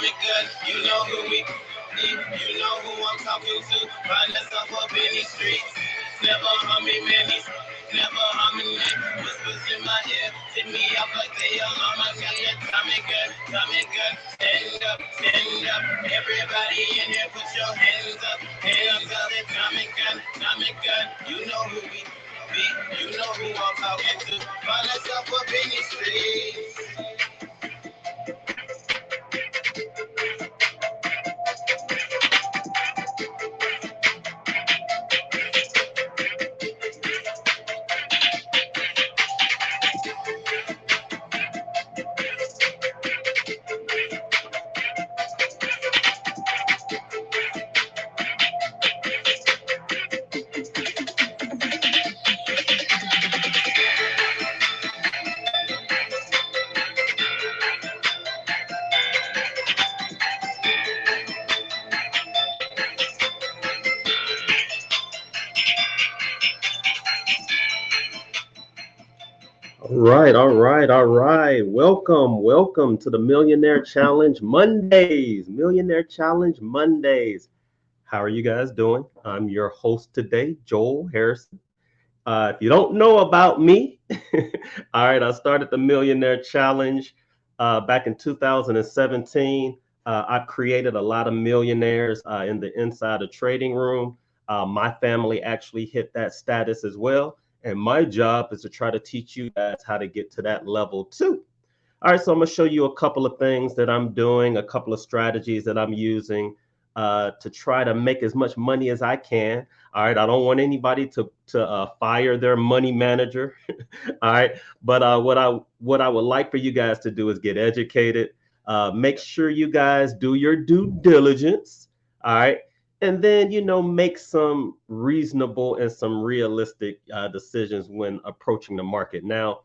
Tommy Gun, you know who we be, you know who I'm talking to. Find us up in these streets. Never humming many, never humming it. Whispers in my ear, tip me up like they alarm. I got that Tommy Gun, Tommy Gun. Stand up, stand up. Everybody in here, put your hands up, hands up. That Tommy Gun, Tommy Gun. You know who we be, you know who I'm talking to. Find us up in these streets. All right. Welcome to the Millionaire Challenge Mondays. Millionaire Challenge Mondays. How are you guys doing? I'm your host today, Joel Harrison. If you don't know about me, all right, I started the Millionaire Challenge back in 2017. I've created a lot of millionaires in the insider trading room. My family actually hit that status as well. And my job is to try to teach you guys how to get to that level too. All right, so I'm going to show you a couple of things that I'm doing, a couple of strategies that I'm using to try to make as much money as I can. All right, I don't want anybody to fire their money manager. All right, but what I would like for you guys to do is get educated. Make sure you guys do your due diligence. All right, and then make some reasonable and some realistic decisions when approaching the market. Now,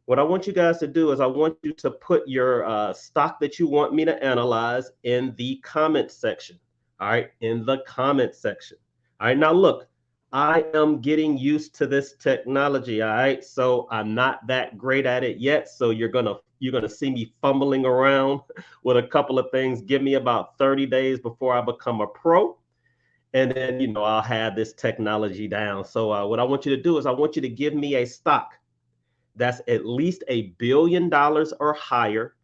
what I want you guys to do is I want you to put your stock that you want me to analyze in the comment section. All right, in the comment section. All right, now look, I am getting used to this technology. All right, so I'm not that great at it yet. So you're gonna see me fumbling around with a couple of things. Give me about 30 days before I become a pro, and then I'll have this technology down. So what I want you to do is I want you to give me a stock that's at least $1 billion or higher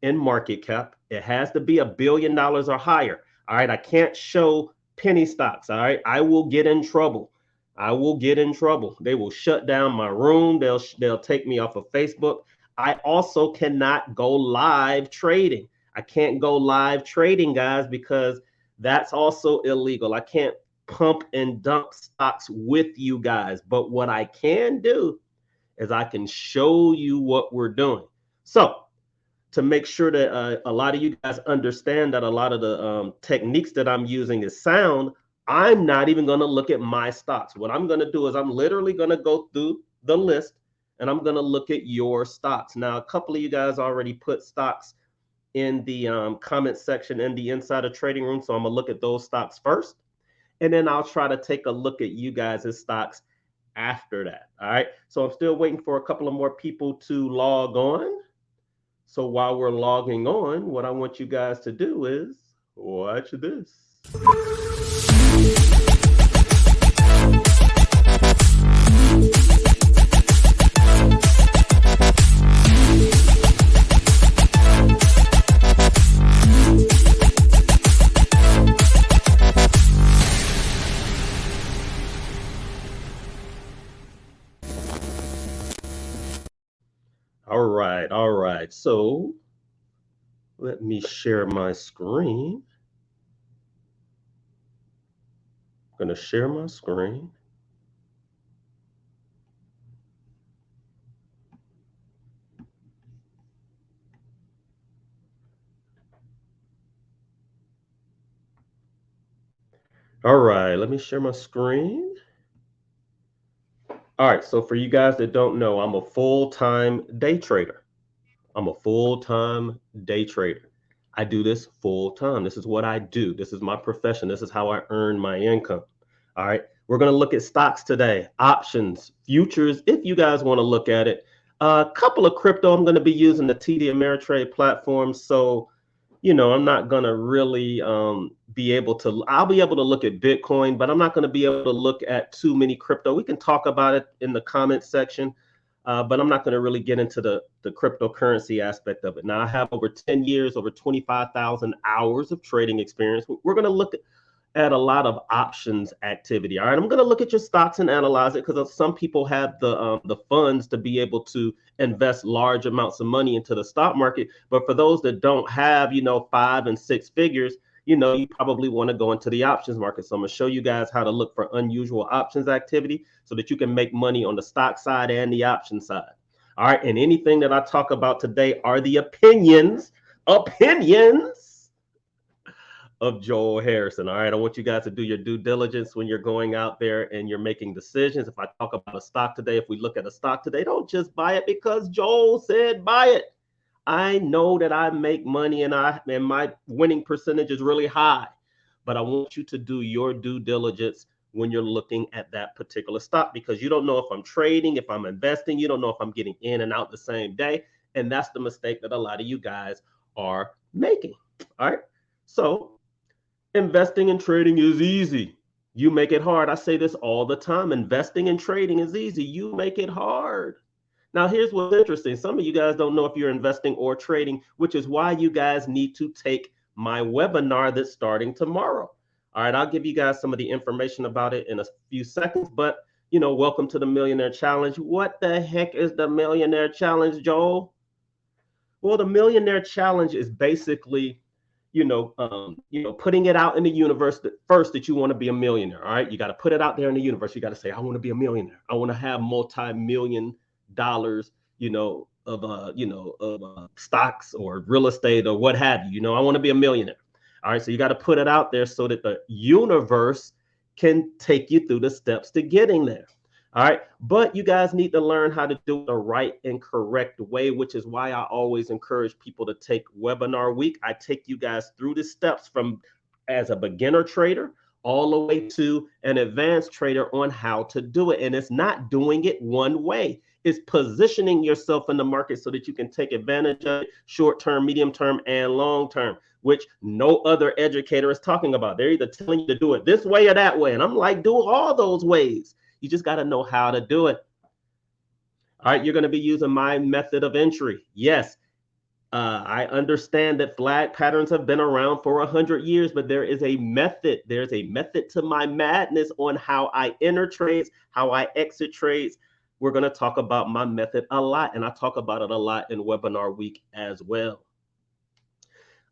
in market cap. It has to be $1 billion or higher. All right. I can't show penny stocks. All right. I will get in trouble. I will get in trouble. They will shut down my room. They'll take me off of Facebook. I also cannot go live trading. I can't go live trading, guys, because that's also illegal. I can't pump and dump stocks with you guys. But what I can do is I can show you what we're doing. So to make sure that a lot of you guys understand that a lot of the techniques that I'm using is sound, I'm not even going to look at my stocks. What I'm going to do is I'm literally going to go through the list and I'm going to look at your stocks. Now, a couple of you guys already put stocks in the comment section in the insider trading room. So I'm going to look at those stocks first. And then I'll try to take a look at you guys' stocks after that. All right. So I'm still waiting for a couple of more people to log on. So while we're logging on, what I want you guys to do is watch this. All right. So let me share my screen. I'm going to share my screen. All right, let me share my screen. All right, so for you guys that don't know, I'm a full-time day trader. I'm a full-time day trader. I do this full time. This is what I do. This is my profession. This is how I earn my income. All right. We're going to look at stocks today, options, futures, if you guys want to look at it. A couple of crypto. I'm going to be using the TD Ameritrade platform. So I'm not going to really be able to, I'll be able to look at Bitcoin, but I'm not going to be able to look at too many crypto. We can talk about it in the comment section, but I'm not going to really get into the cryptocurrency aspect of it. Now, I have over 10 years, over 25,000 hours of trading experience. We're going to look at a lot of options activity. All right, I'm going to look at your stocks and analyze it because some people have the funds to be able to invest large amounts of money into the stock market. But for those that don't have, 5 and 6 figures, you probably want to go into the options market. So I'm going to show you guys how to look for unusual options activity so that you can make money on the stock side and the option side. All right, and anything that I talk about today are the opinions of Joel Harrison. All right. I want you guys to do your due diligence when you're going out there and you're making decisions. If I talk about a stock today, if we look at a stock today, don't just buy it because Joel said buy it. I know that I make money and my winning percentage is really high, but I want you to do your due diligence when you're looking at that particular stock because you don't know if I'm trading, if I'm investing, you don't know if I'm getting in and out the same day. And that's the mistake that a lot of you guys are making. All right. So investing and trading is easy. You make it hard. I say this all the time. Investing and trading is easy. You make it hard. Now, here's what's interesting. Some of you guys don't know if you're investing or trading, which is why you guys need to take my webinar that's starting tomorrow. All right, I'll give you guys some of the information about it in a few seconds, but welcome to the Millionaire Challenge. What the heck is the Millionaire Challenge, Joel? Well, the Millionaire Challenge is basically putting it out in the universe that first that you want to be a millionaire. All right. You got to put it out there in the universe. You got to say, I want to be a millionaire. I want to have multi-million dollars, of stocks or real estate or what have you. I want to be a millionaire. All right. So you got to put it out there so that the universe can take you through the steps to getting there. All right. But you guys need to learn how to do it the right and correct way, which is why I always encourage people to take webinar week. I take you guys through the steps from as a beginner trader all the way to an advanced trader on how to do it. And it's not doing it one way. It's positioning yourself in the market so that you can take advantage of it short term, medium term, and long term, which no other educator is talking about. They're either telling you to do it this way or that way. And I'm like, do all those ways. You just got to know how to do it. All right, you're going to be using my method of entry. Yes, I understand that flag patterns have been around for 100 years, but there is a method. There's a method to my madness on how I enter trades, how I exit trades. We're going to talk about my method a lot, and I talk about it a lot in webinar week as well.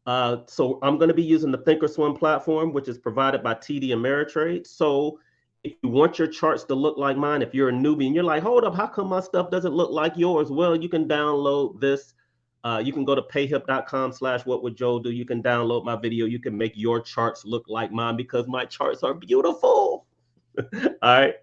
So I'm going to be using the Thinkorswim platform, which is provided by TD Ameritrade. So if you want your charts to look like mine, if you're a newbie and you're like, hold up, how come my stuff doesn't look like yours? Well, you can download this. You can go to payhip.com/whatwould-joel-do. You can download my video. You can make your charts look like mine because my charts are beautiful. All right.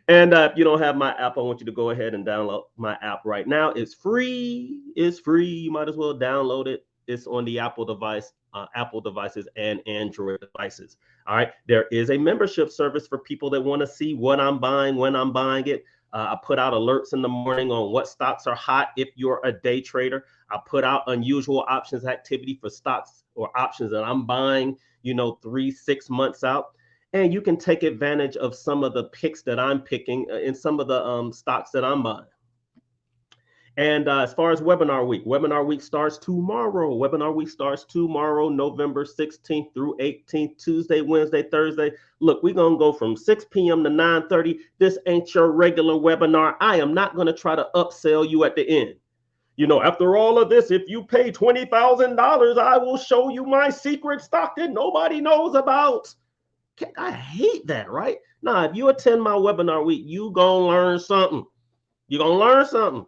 And if you don't have my app, I want you to go ahead and download my app right now. It's free. It's free. You might as well download it. It's on the Apple devices and Android devices. All right. There is a membership service for people that want to see what I'm buying, when I'm buying it. I put out alerts in the morning on what stocks are hot if you're a day trader. I put out unusual options activity for stocks or options that I'm buying, 3-6 months out. And you can take advantage of some of the picks that I'm picking in some of the stocks that I'm buying. And as far as webinar week starts tomorrow. Webinar week starts tomorrow, November 16th through 18th, Tuesday, Wednesday, Thursday. Look, we're going to go from 6 p.m. to 9:30. This ain't your regular webinar. I am not going to try to upsell you at the end. After all of this, if you pay $20,000, I will show you my secret stock that nobody knows about. I hate that, right? Nah, if you attend my webinar week, you gonna learn something. You're gonna learn something.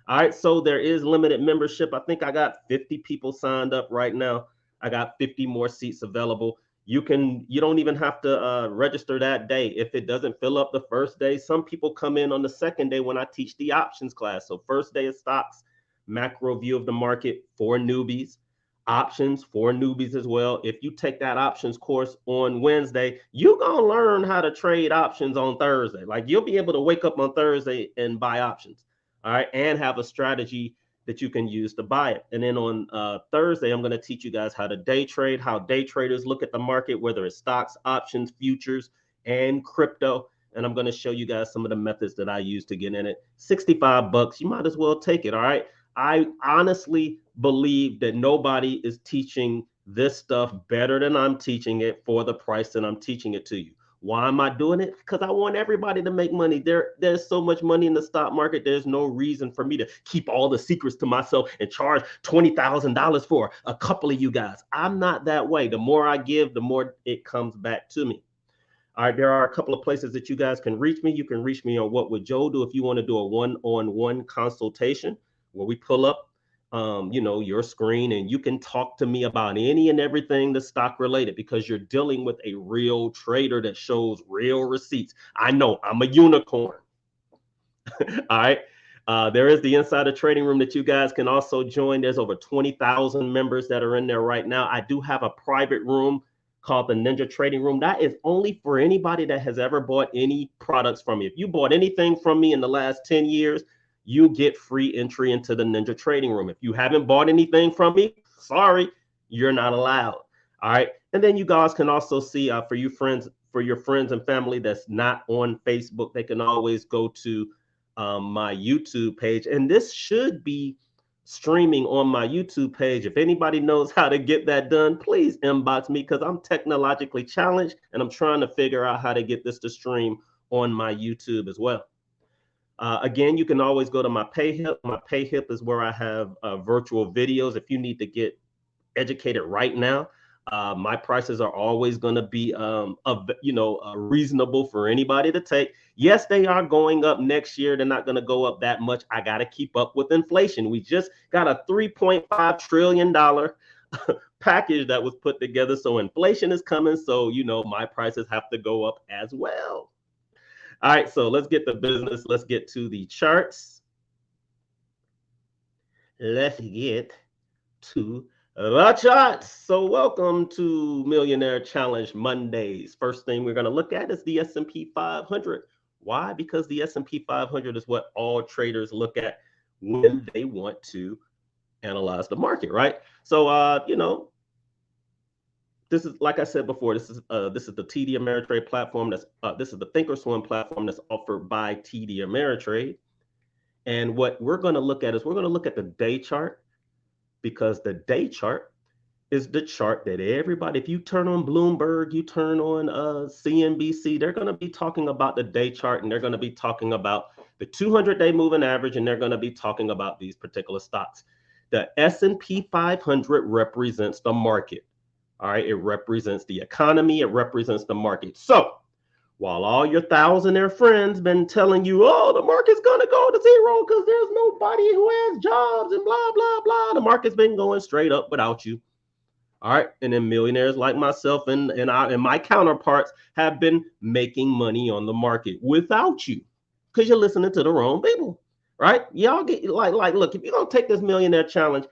All right, so there is limited membership. I think I got 50 people signed up right now. I got 50 more seats available. You don't even have to register that day. If it doesn't fill up the first day, some people come in on the second day when I teach the options class. So first day is stocks, macro view of the market for newbies, options for newbies as well. If you take that options course on Wednesday, you're gonna learn how to trade options on Thursday. Like you'll be able to wake up on Thursday and buy options. All right, and have a strategy that you can use to buy it. And then on Thursday, I'm going to teach you guys how to day trade, how day traders look at the market, whether it's stocks, options, futures, and crypto. And I'm going to show you guys some of the methods that I use to get in it. 65 bucks, you might as well take it. All right. I honestly believe that nobody is teaching this stuff better than I'm teaching it for the price that I'm teaching it to you. Why am I doing it? Because I want everybody to make money. There's so much money in the stock market. There's no reason for me to keep all the secrets to myself and charge $20,000 for a couple of you guys. I'm not that way. The more I give, the more it comes back to me. All right, there are a couple of places that you guys can reach me. You can reach me on What Would Joe Do if you want to do a one-on-one consultation where we pull up your screen and you can talk to me about any and everything that's stock related because you're dealing with a real trader that shows real receipts. I know I'm a unicorn. All right. There is the insider trading room that you guys can also join. There's over 20,000 members that are in there right now. I do have a private room called the Ninja Trading Room. That is only for anybody that has ever bought any products from me. If you bought anything from me in the last 10 years, you get free entry into the Ninja Trading Room. If you haven't bought anything from me, sorry, you're not allowed. All right. And then you guys can also see for your friends and family that's not on Facebook, they can always go to my YouTube page. And this should be streaming on my YouTube page. If anybody knows how to get that done, please inbox me because I'm technologically challenged and I'm trying to figure out how to get this to stream on my YouTube as well. Again, you can always go to my PayHip. My PayHip is where I have virtual videos. If you need to get educated right now, my prices are always going to be, reasonable for anybody to take. Yes, they are going up next year. They're not going to go up that much. I got to keep up with inflation. We just got a $3.5 trillion package that was put together. So inflation is coming. So, my prices have to go up as well. All right, so let's get to business. Let's get to the charts. Let's get to the charts. So welcome to Millionaire Challenge Mondays. First thing we're going to look at is the S&P 500. Why? Because the S&P 500 is what all traders look at when they want to analyze the market, right? So, this is, like I said before, this is the TD Ameritrade platform. This is the Thinkorswim platform that's offered by TD Ameritrade. And what we're going to look at is we're going to look at the day chart, because the day chart is the chart that everybody, if you turn on Bloomberg, you turn on CNBC, they're going to be talking about the day chart, and they're going to be talking about the 200-day moving average, and they're going to be talking about these particular stocks. The S&P 500 represents the market. All right, it represents the economy, it represents the market. So while all your thousandaire friends been telling you, oh, the market's gonna go to zero because there's nobody who has jobs and blah, blah, blah, the market's been going straight up without you. All right, and then millionaires like myself and my counterparts have been making money on the market without you because you're listening to the wrong people, right? Y'all get like, look, if you're gonna take this millionaire challenge,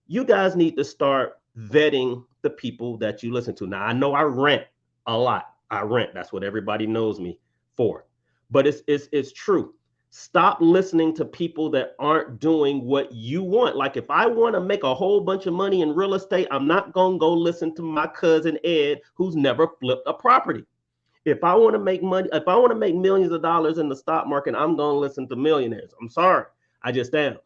you guys need to start vetting the people that you listen to. Now, I know I rant a lot. I rant. That's what everybody knows me for. But it's true. Stop listening to people that aren't doing what you want. Like if I want to make a whole bunch of money in real estate, I'm not going to go listen to my cousin Ed who's never flipped a property. If I want to make money, if I want to make millions of dollars in the stock market, I'm going to listen to millionaires. I'm sorry. I just am.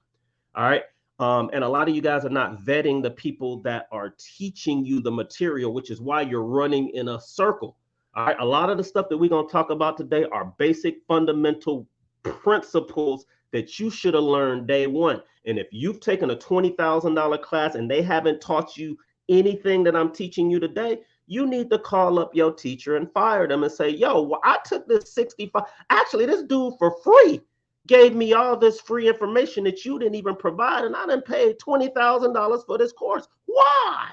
All right. And a lot of you guys are not vetting the people that are teaching you the material, which is why you're running in a circle. All right. A lot of the stuff that we're going to talk about today are basic fundamental principles that you should have learned day one. And if you've taken a $20,000 class and they haven't taught you anything that I'm teaching you today, you need to call up your teacher and fire them and say, yo, I took this 65. Actually, this dude for free gave me all this free information that you didn't even provide, and I didn't pay $20,000 for this course. Why?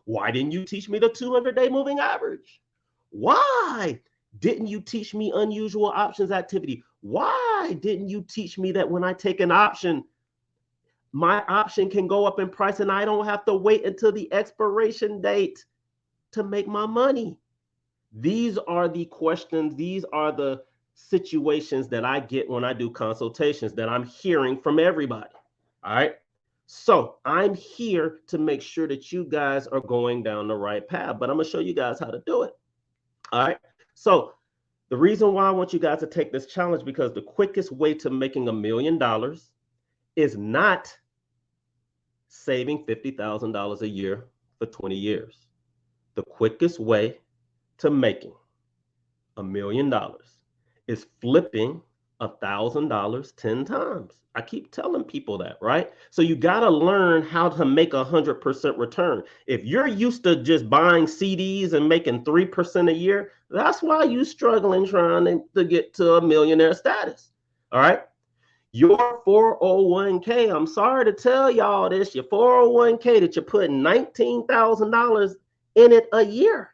Why didn't you teach me the 200-day moving average? Why didn't you teach me unusual options activity? Why didn't you teach me that when I take an option, my option can go up in price and I don't have to wait until the expiration date to make my money? These are the questions, these are the situations that I get when I do consultations that I'm hearing from everybody. All right. So I'm here to make sure that you guys are going down the right path, but I'm going to show you guys how to do it. All right. So the reason why I want you guys to take this challenge, because the quickest way to making $1 million is not saving $50,000 a year for 20 years. The quickest way to making $1 million is flipping $1,000 10 times. I keep telling people that, right? So you got to learn how to make 100% return. If you're used to just buying CDs and making 3% a year, that's why you're struggling trying to get to a millionaire status. All right. Your 401k, I'm sorry to tell y'all this, your 401k that you're putting $19,000 in it a year,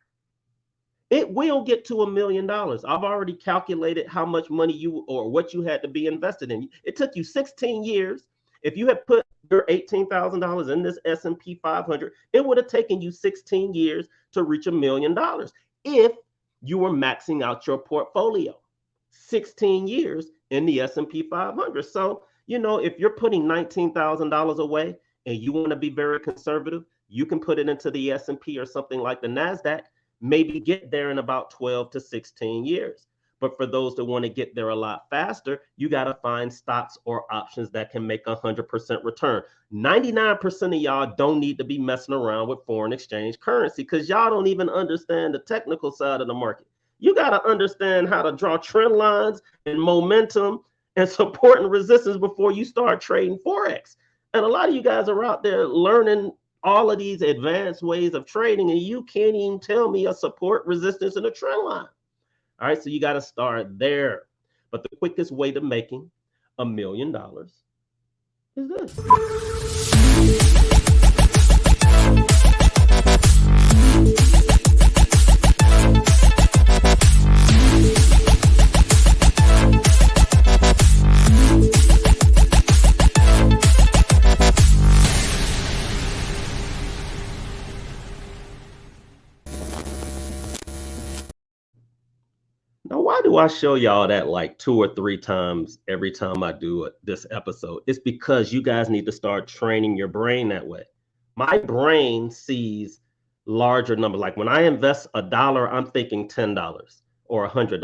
it will get to $1 million. I've already calculated how much money you or what you had to be invested in. It took you 16 years. If you had put your $18,000 in this S&P 500, it would have taken you 16 years to reach $1 million if you were maxing out your portfolio. 16 years in the S&P 500. So, if you're putting $19,000 away and you want to be very conservative, you can put it into the S&P or something like the NASDAQ, maybe get there in about 12 to 16 years. But for those that want to get there a lot faster, you got to find stocks or options that can make 100% return. 99% of y'all don't need to be messing around with foreign exchange currency because y'all don't even understand the technical side of the market. You got to understand how to draw trend lines and momentum and support and resistance before you start trading Forex. And a lot of you guys are out there learning all of these advanced ways of trading, and you can't even tell me a support, resistance, and a trend line. All right, so you got to start there. But the quickest way to making $1 million is this. Now, why do I show y'all that like 2 or 3 times every time I do this episode? It's because you guys need to start training your brain that way. My brain sees larger numbers. Like when I invest $1, I'm thinking $10 or $100.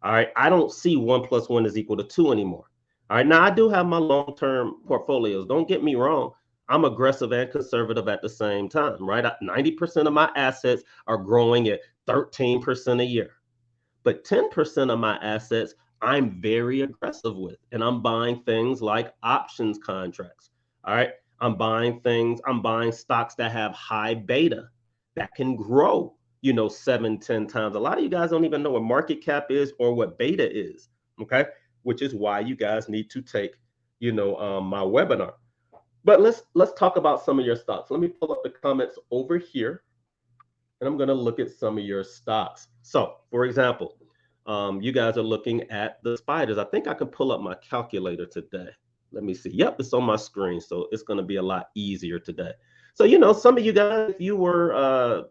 All right. I don't see 1 + 1 is equal to 2 anymore. All right. Now I do have my long-term portfolios. Don't get me wrong. I'm aggressive and conservative at the same time, right? 90% of my assets are growing at 13% a year. But 10% of my assets, I'm very aggressive with, and I'm buying things like options contracts. All right. I'm buying stocks that have high beta that can grow, 7, 10 times. A lot of you guys don't even know what market cap is or what beta is. Okay. Which is why you guys need to take, my webinar. But let's talk about some of your stocks. Let me pull up the comments over here, and I'm going to look at some of your stocks. So, for example, you guys are looking at the spiders. I think I can pull up my calculator today. Let me see. Yep, it's on my screen, so it's going to be a lot easier today. So, some of you guys, if you were,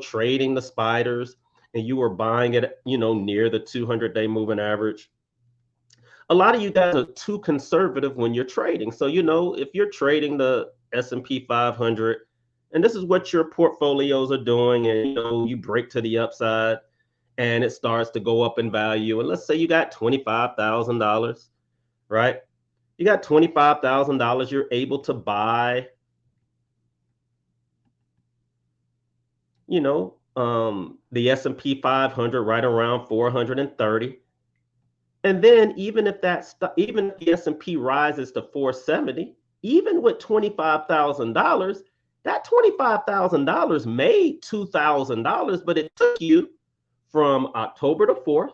trading the spiders and you were buying it, near the 200-day moving average, a lot of you guys are too conservative when you're trading. So, if you're trading the S&P 500, and this is what your portfolios are doing, and you break to the upside and it starts to go up in value, and let's say you got $25,000, right? You got $25,000, you're able to buy, the S&P 500 right around 430. And then even if the S&P rises to 470, even with $25,000, that $25,000 made $2,000, but it took you from October the 4th.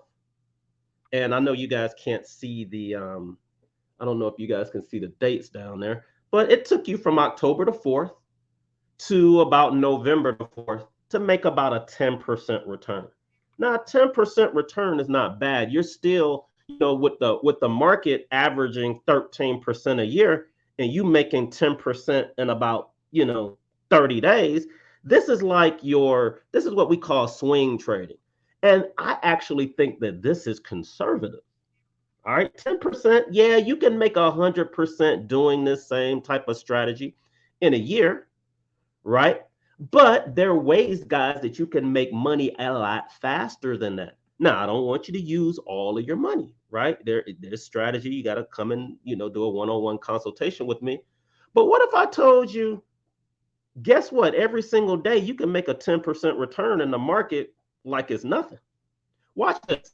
And I know you guys can't see I don't know if you guys can see the dates down there, but it took you from October the 4th to about November the 4th to make about a 10% return. Now, a 10% return is not bad. You're still, with the market averaging 13% a year and you making 10% in about, 30 days. This is what we call swing trading. And I actually think that this is conservative. All right, 10%. Yeah, you can make 100% doing this same type of strategy in a year, right? But there are ways, guys, that you can make money a lot faster than that. Now, I don't want you to use all of your money, right? There's strategy. You got to come and do a one-on-one consultation with me. But what if I told you, guess what? Every single day you can make a 10% return in the market like it's nothing. Watch this.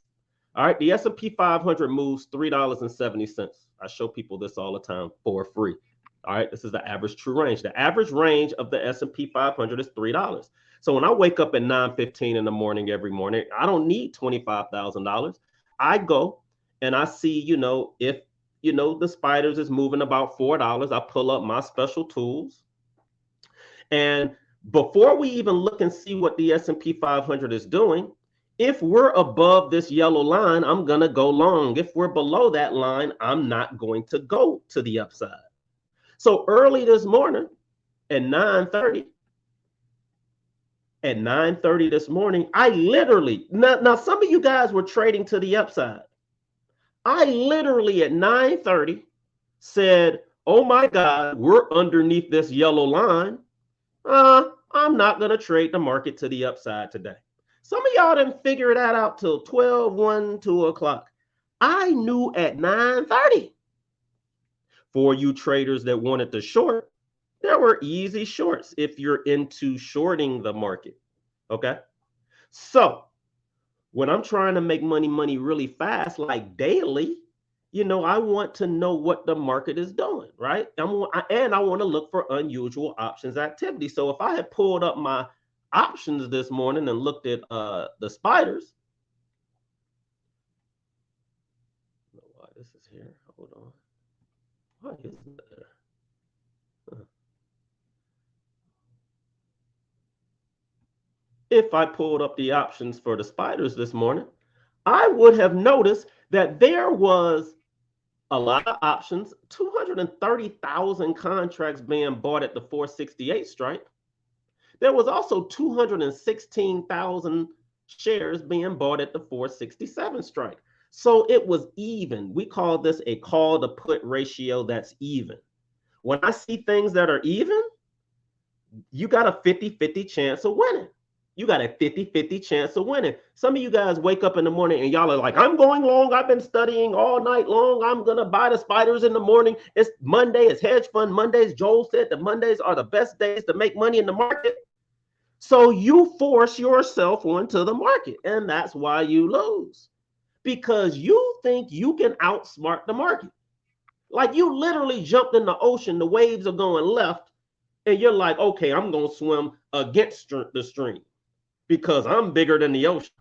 All right, the S&P 500 moves $3.70. I show people this all the time for free. All right, this is the average true range. The average range of the S&P 500 is $3. So when I wake up at 9:15 in the morning every morning, I don't need $25,000. I go and I see, if the spiders is moving about $4, I pull up my special tools, and before we even look and see what the S&P 500 is doing, if we're above this yellow line, I'm going to go long. If we're below that line, I'm not going to go to the upside. So early this morning at 9:30, this morning, I literally, now some of you guys were trading to the upside. I literally at 9:30 said, oh my God, we're underneath this yellow line. I'm not going to trade the market to the upside today. Some of y'all didn't figure that out till 12, 1, 2 o'clock. I knew at 9:30. For you traders that wanted to short, there were easy shorts if you're into shorting the market. Okay. So when I'm trying to make money really fast, like daily, I want to know what the market is doing, right? And I want to look for unusual options activity. So if I had pulled up my options this morning and looked at the spiders, I don't know why this is here. Hold on. Why isn't it there? Huh. If I pulled up the options for the spiders this morning, I would have noticed that there was a lot of options, 230,000 contracts being bought at the 468 strike. There was also 216,000 shares being bought at the 467 strike. So it was even. We call this a call to put ratio that's even. When I see things that are even, you got a 50-50 chance of winning. You got a 50-50 chance of winning. Some of you guys wake up in the morning and y'all are like, I'm going long. I've been studying all night long. I'm going to buy the spiders in the morning. It's Monday. It's hedge fund Mondays. Joel said the Mondays are the best days to make money in the market. So you force yourself onto the market, and that's why you lose, because you think you can outsmart the market. Like you literally jumped in the ocean, the waves are going left, and you're like, okay, I'm going to swim against the stream because I'm bigger than the ocean.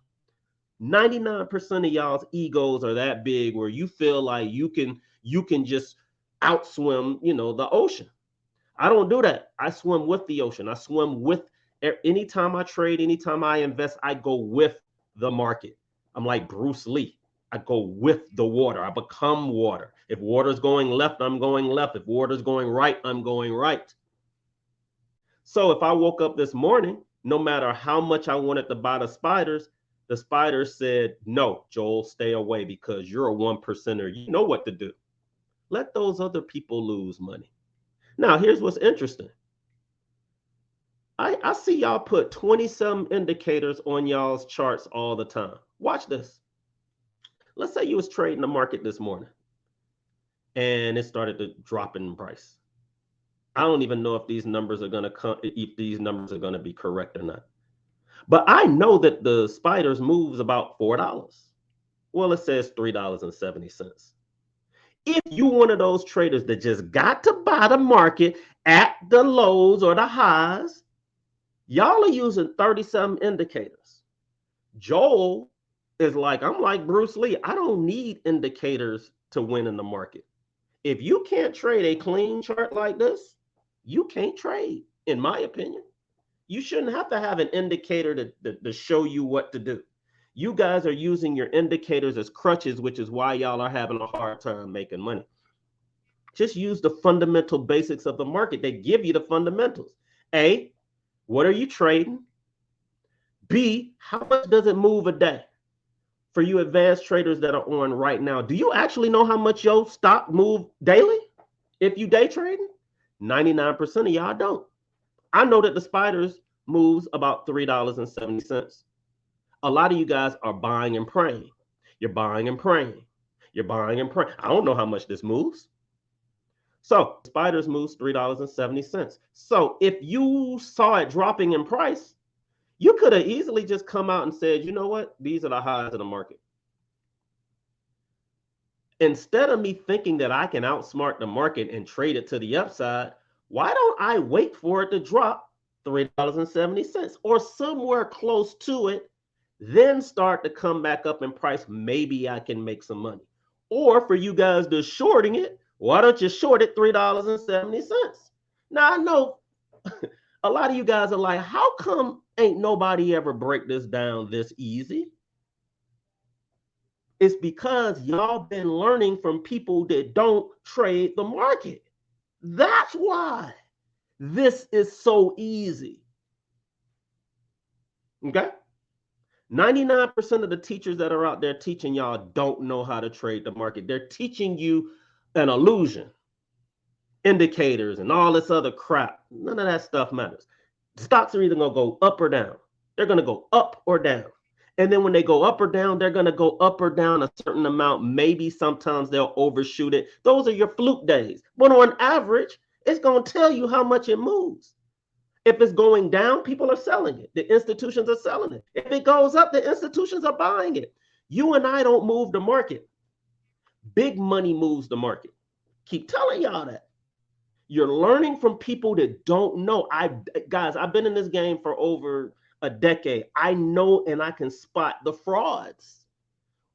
99% of y'all's egos are that big where you feel like you can just outswim, the ocean. I don't do that. I swim with the ocean. I swim with anytime I trade, anytime I invest, I go with the market. I'm like Bruce Lee. I go with the water. I become water. If water's going left, I'm going left. If water's going right, I'm going right. So if I woke up this morning, no matter how much I wanted to buy the spiders said, no, Joel, stay away because you're a 1%er. You know what to do. Let those other people lose money. Now, here's what's interesting. I see y'all put 20-some indicators on y'all's charts all the time. Watch this. Let's say you was trading the market this morning and it started to drop in price. I don't even know if these numbers are going to come, if these numbers are going to be correct or not. But I know that the spiders moves about $4. Well, it says $3.70. If you one of those traders that just got to buy the market at the lows or the highs, y'all are using 30-some indicators. Joel is like, I'm like Bruce Lee. I don't need indicators to win in the market. If you can't trade a clean chart like this, you can't trade, in my opinion. You shouldn't have to have an indicator to show you what to do. You guys are using your indicators as crutches, which is why y'all are having a hard time making money. Just use the fundamental basics of the market. They give you the fundamentals. A, what are you trading? B, how much does it move a day? For you advanced traders that are on right now, do you actually know how much your stock move daily if you day trading? 99% of y'all don't. I know that the spiders moves about $3.70. A lot of you guys are buying and praying. You're buying and praying. You're buying and praying. I don't know how much this moves. So spiders moves $3.70. So if you saw it dropping in price, you could have easily just come out and said, you know what? These are the highs of the market. Instead of me thinking that I can outsmart the market and trade it to the upside, why don't I wait for it to drop $3.70 or somewhere close to it, then start to come back up in price? Maybe I can make some money. Or for you guys that's shorting it, why don't you short it $3.70? Now I know a lot of you guys are like, how come ain't nobody ever break this down this easy? It's because y'all been learning from people that don't trade the market. That's why this is so easy. Okay? 99% of the teachers that are out there teaching y'all don't know how to trade the market. They're teaching you an illusion, indicators, and all this other crap. None of that stuff matters. Stocks are either going to go up or down. They're going to go up or down. And then when they go up or down, they're going to go up or down a certain amount. Maybe sometimes they'll overshoot it. Those are your fluke days. But on average, it's going to tell you how much it moves. If it's going down, people are selling it. The institutions are selling it. If it goes up, the institutions are buying it. You and I don't move the market. Big money moves the market. Keep telling y'all that. You're learning from people that don't know. Guys, I've been in this game for over a decade. I know and I can spot the frauds.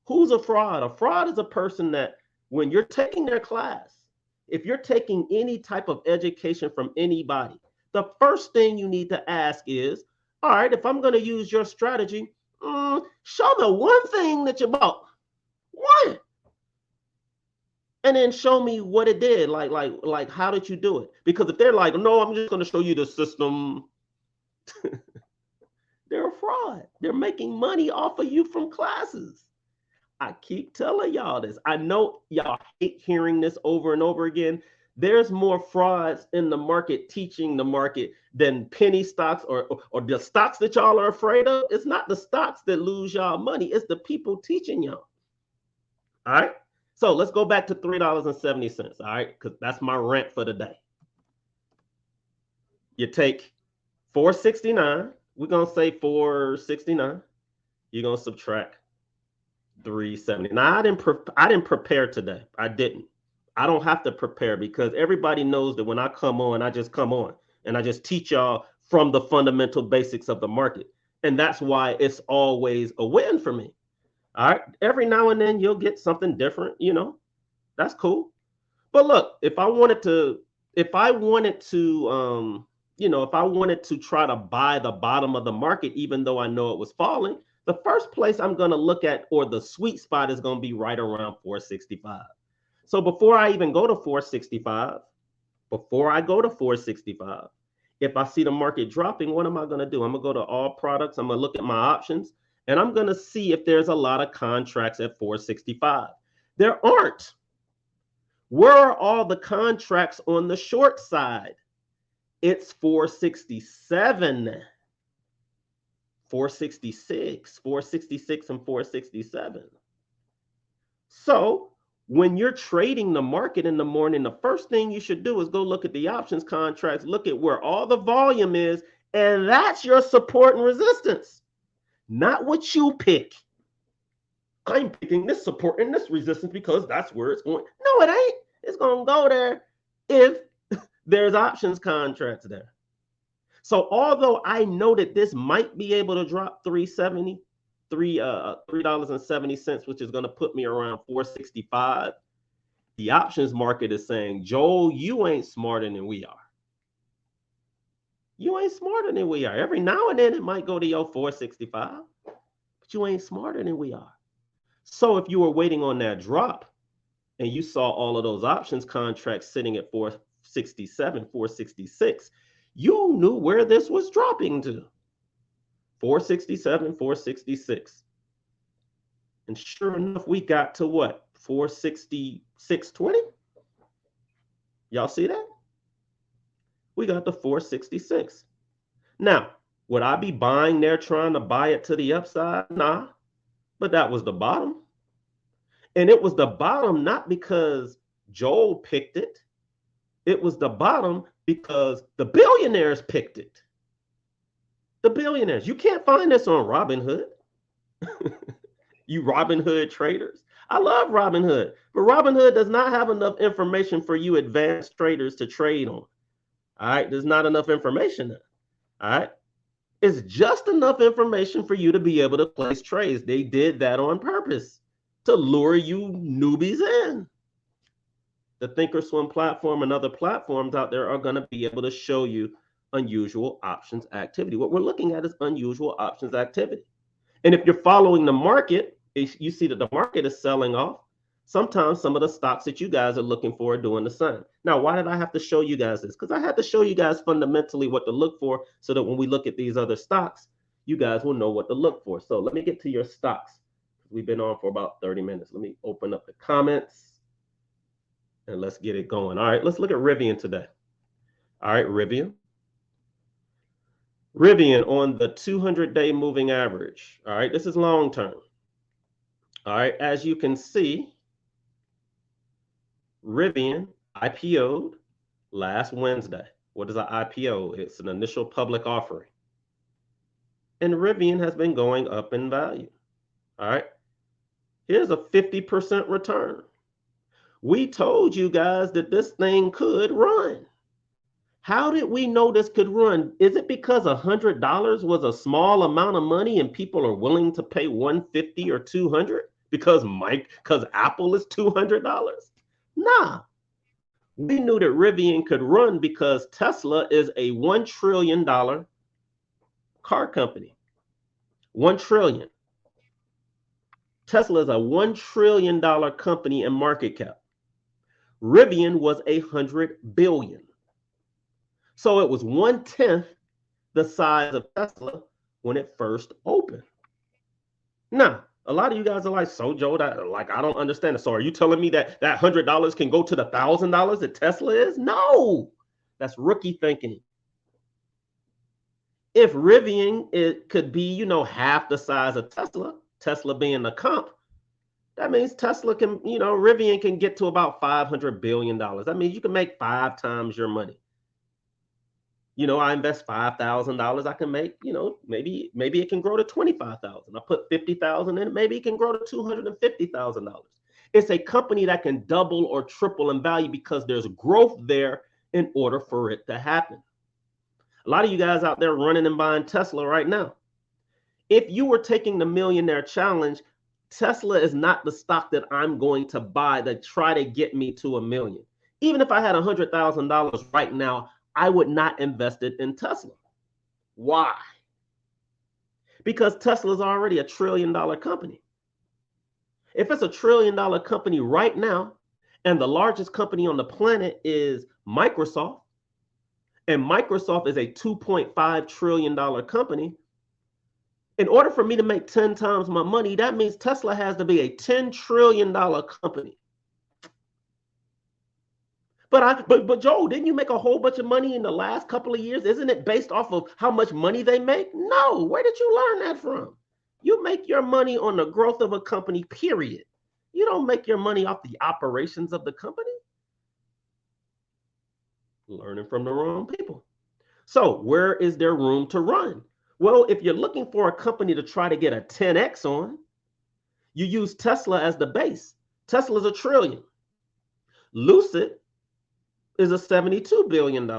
Who's a fraud? A fraud is a person that when you're taking their class, if you're taking any type of education from anybody, the first thing you need to ask is, all right, if I'm going to use your strategy, show me one thing that you bought. One. And then show me what it did. Like, how did you do it? Because if they're like, no, I'm just going to show you the system, they're a fraud. They're making money off of you from classes. I keep telling y'all this. I know y'all hate hearing this over and over again. There's more frauds in the market teaching the market than penny stocks or the stocks that y'all are afraid of. It's not the stocks that lose y'all money. It's the people teaching y'all. All right. So let's go back to $3.70. All right. Because that's my rant for the day. You take 469. We're going to say 469. You're going to subtract 370. Now, I didn't prepare today. I didn't. I don't have to prepare because everybody knows that when I come on, I just come on and I just teach y'all from the fundamental basics of the market. And that's why it's always a win for me. All right. Every now and then you'll get something different, that's cool. But look, if I wanted to try to buy the bottom of the market, even though I know it was falling, the first place I'm going to look at, or the sweet spot, is going to be right around 465. So before I even go to 465, if I see the market dropping, what am I going to do? I'm going to go to all products. I'm going to look at my options, and I'm going to see if there's a lot of contracts at 465. There aren't. Where are all the contracts on the short side? It's 467, 466, 466, and 467. So when you're trading the market in the morning, the first thing you should do is go look at the options contracts, look at where all the volume is, and that's your support and resistance, not what you pick. I'm picking this support and this resistance because that's where it's going. No, it ain't. It's going to go there if there's options contracts there. So although I know that this might be able to drop $3.70, which is going to put me around 465, the options market is saying, Joel, you ain't smarter than we are. You ain't smarter than we are. Every now and then it might go to your 465, but you ain't smarter than we are. So if you were waiting on that drop and you saw all of those options contracts sitting at 467, 466, you knew where this was dropping to. 467, 466. And sure enough, we got to what? 466.20? Y'all see that? We got to 466. Now, would I be buying there trying to buy it to the upside? Nah, but that was the bottom. And it was the bottom not because Joel picked it. It was the bottom because the billionaires picked it. The billionaires. You can't find this on Robinhood. You Robinhood traders. I love Robinhood, but Robinhood does not have enough information for you advanced traders to trade on. All right, there's not enough information there. All right, it's just enough information for you to be able to place trades. They did that on purpose to lure you newbies in. The Thinkorswim platform and other platforms out there are going to be able to show you unusual options activity. What we're looking at is unusual options activity. And if you're following the market, you see that the market is selling off. Sometimes some of the stocks that you guys are looking for are doing the same. Now, why did I have to show you guys this? Because I had to show you guys fundamentally what to look for so that when we look at these other stocks, you guys will know what to look for. So let me get to your stocks. We've been on for about 30 minutes. Let me open up the comments and let's get it going. All right, let's look at Rivian today. All right, Rivian. Rivian on the 200-day moving average. All right, this is long term. All right, as you can see, Rivian IPO'd last Wednesday. What is an IPO? It's an initial public offering. And Rivian has been going up in value. All right, here's a 50% return. We told you guys that this thing could run. How did we know this could run? Is it because $100 was a small amount of money and people are willing to pay $150 or $200 because Apple is $200? Nah. We knew that Rivian could run because Tesla is a $1 trillion car company. 1 trillion. Tesla is a $1 trillion company in market cap. Rivian was 100 billion. So it was 1/10 the size of Tesla when it first opened. Now, a lot of you guys are like, so Joe, I don't understand it. So are you telling me that $100 can go to the $1,000 that Tesla is? No, that's rookie thinking. If Rivian it could be, half the size of Tesla being the comp, that means Tesla can, Rivian can get to about $500 billion. That means you can make 5 times your money. I invest $5,000. I can make, maybe it can grow to $25,000. I put $50,000 in it. Maybe it can grow to $250,000. It's a company that can double or triple in value because there's growth there in order for it to happen. A lot of you guys out there running and buying Tesla right now. If you were taking the Millionaire Challenge, Tesla is not the stock that I'm going to buy to try to get me to $1 million. Even if I had $100,000 right now, I would not invest it in Tesla. Why? Because Tesla is already a $1 trillion company. If it's a $1 trillion company right now, and the largest company on the planet is Microsoft, and Microsoft is a $2.5 trillion company, in order for me to make 10 times my money, that means Tesla has to be a $10 trillion company. But Joel, didn't you make a whole bunch of money in the last couple of years? Isn't it based off of how much money they make? No, where did you learn that from? You make your money on the growth of a company, period. You don't make your money off the operations of the company. Learning from the wrong people. So where is there room to run? Well, if you're looking for a company to try to get a 10x on, you use Tesla as the base. Tesla's $1 trillion. Lucid is a $72 billion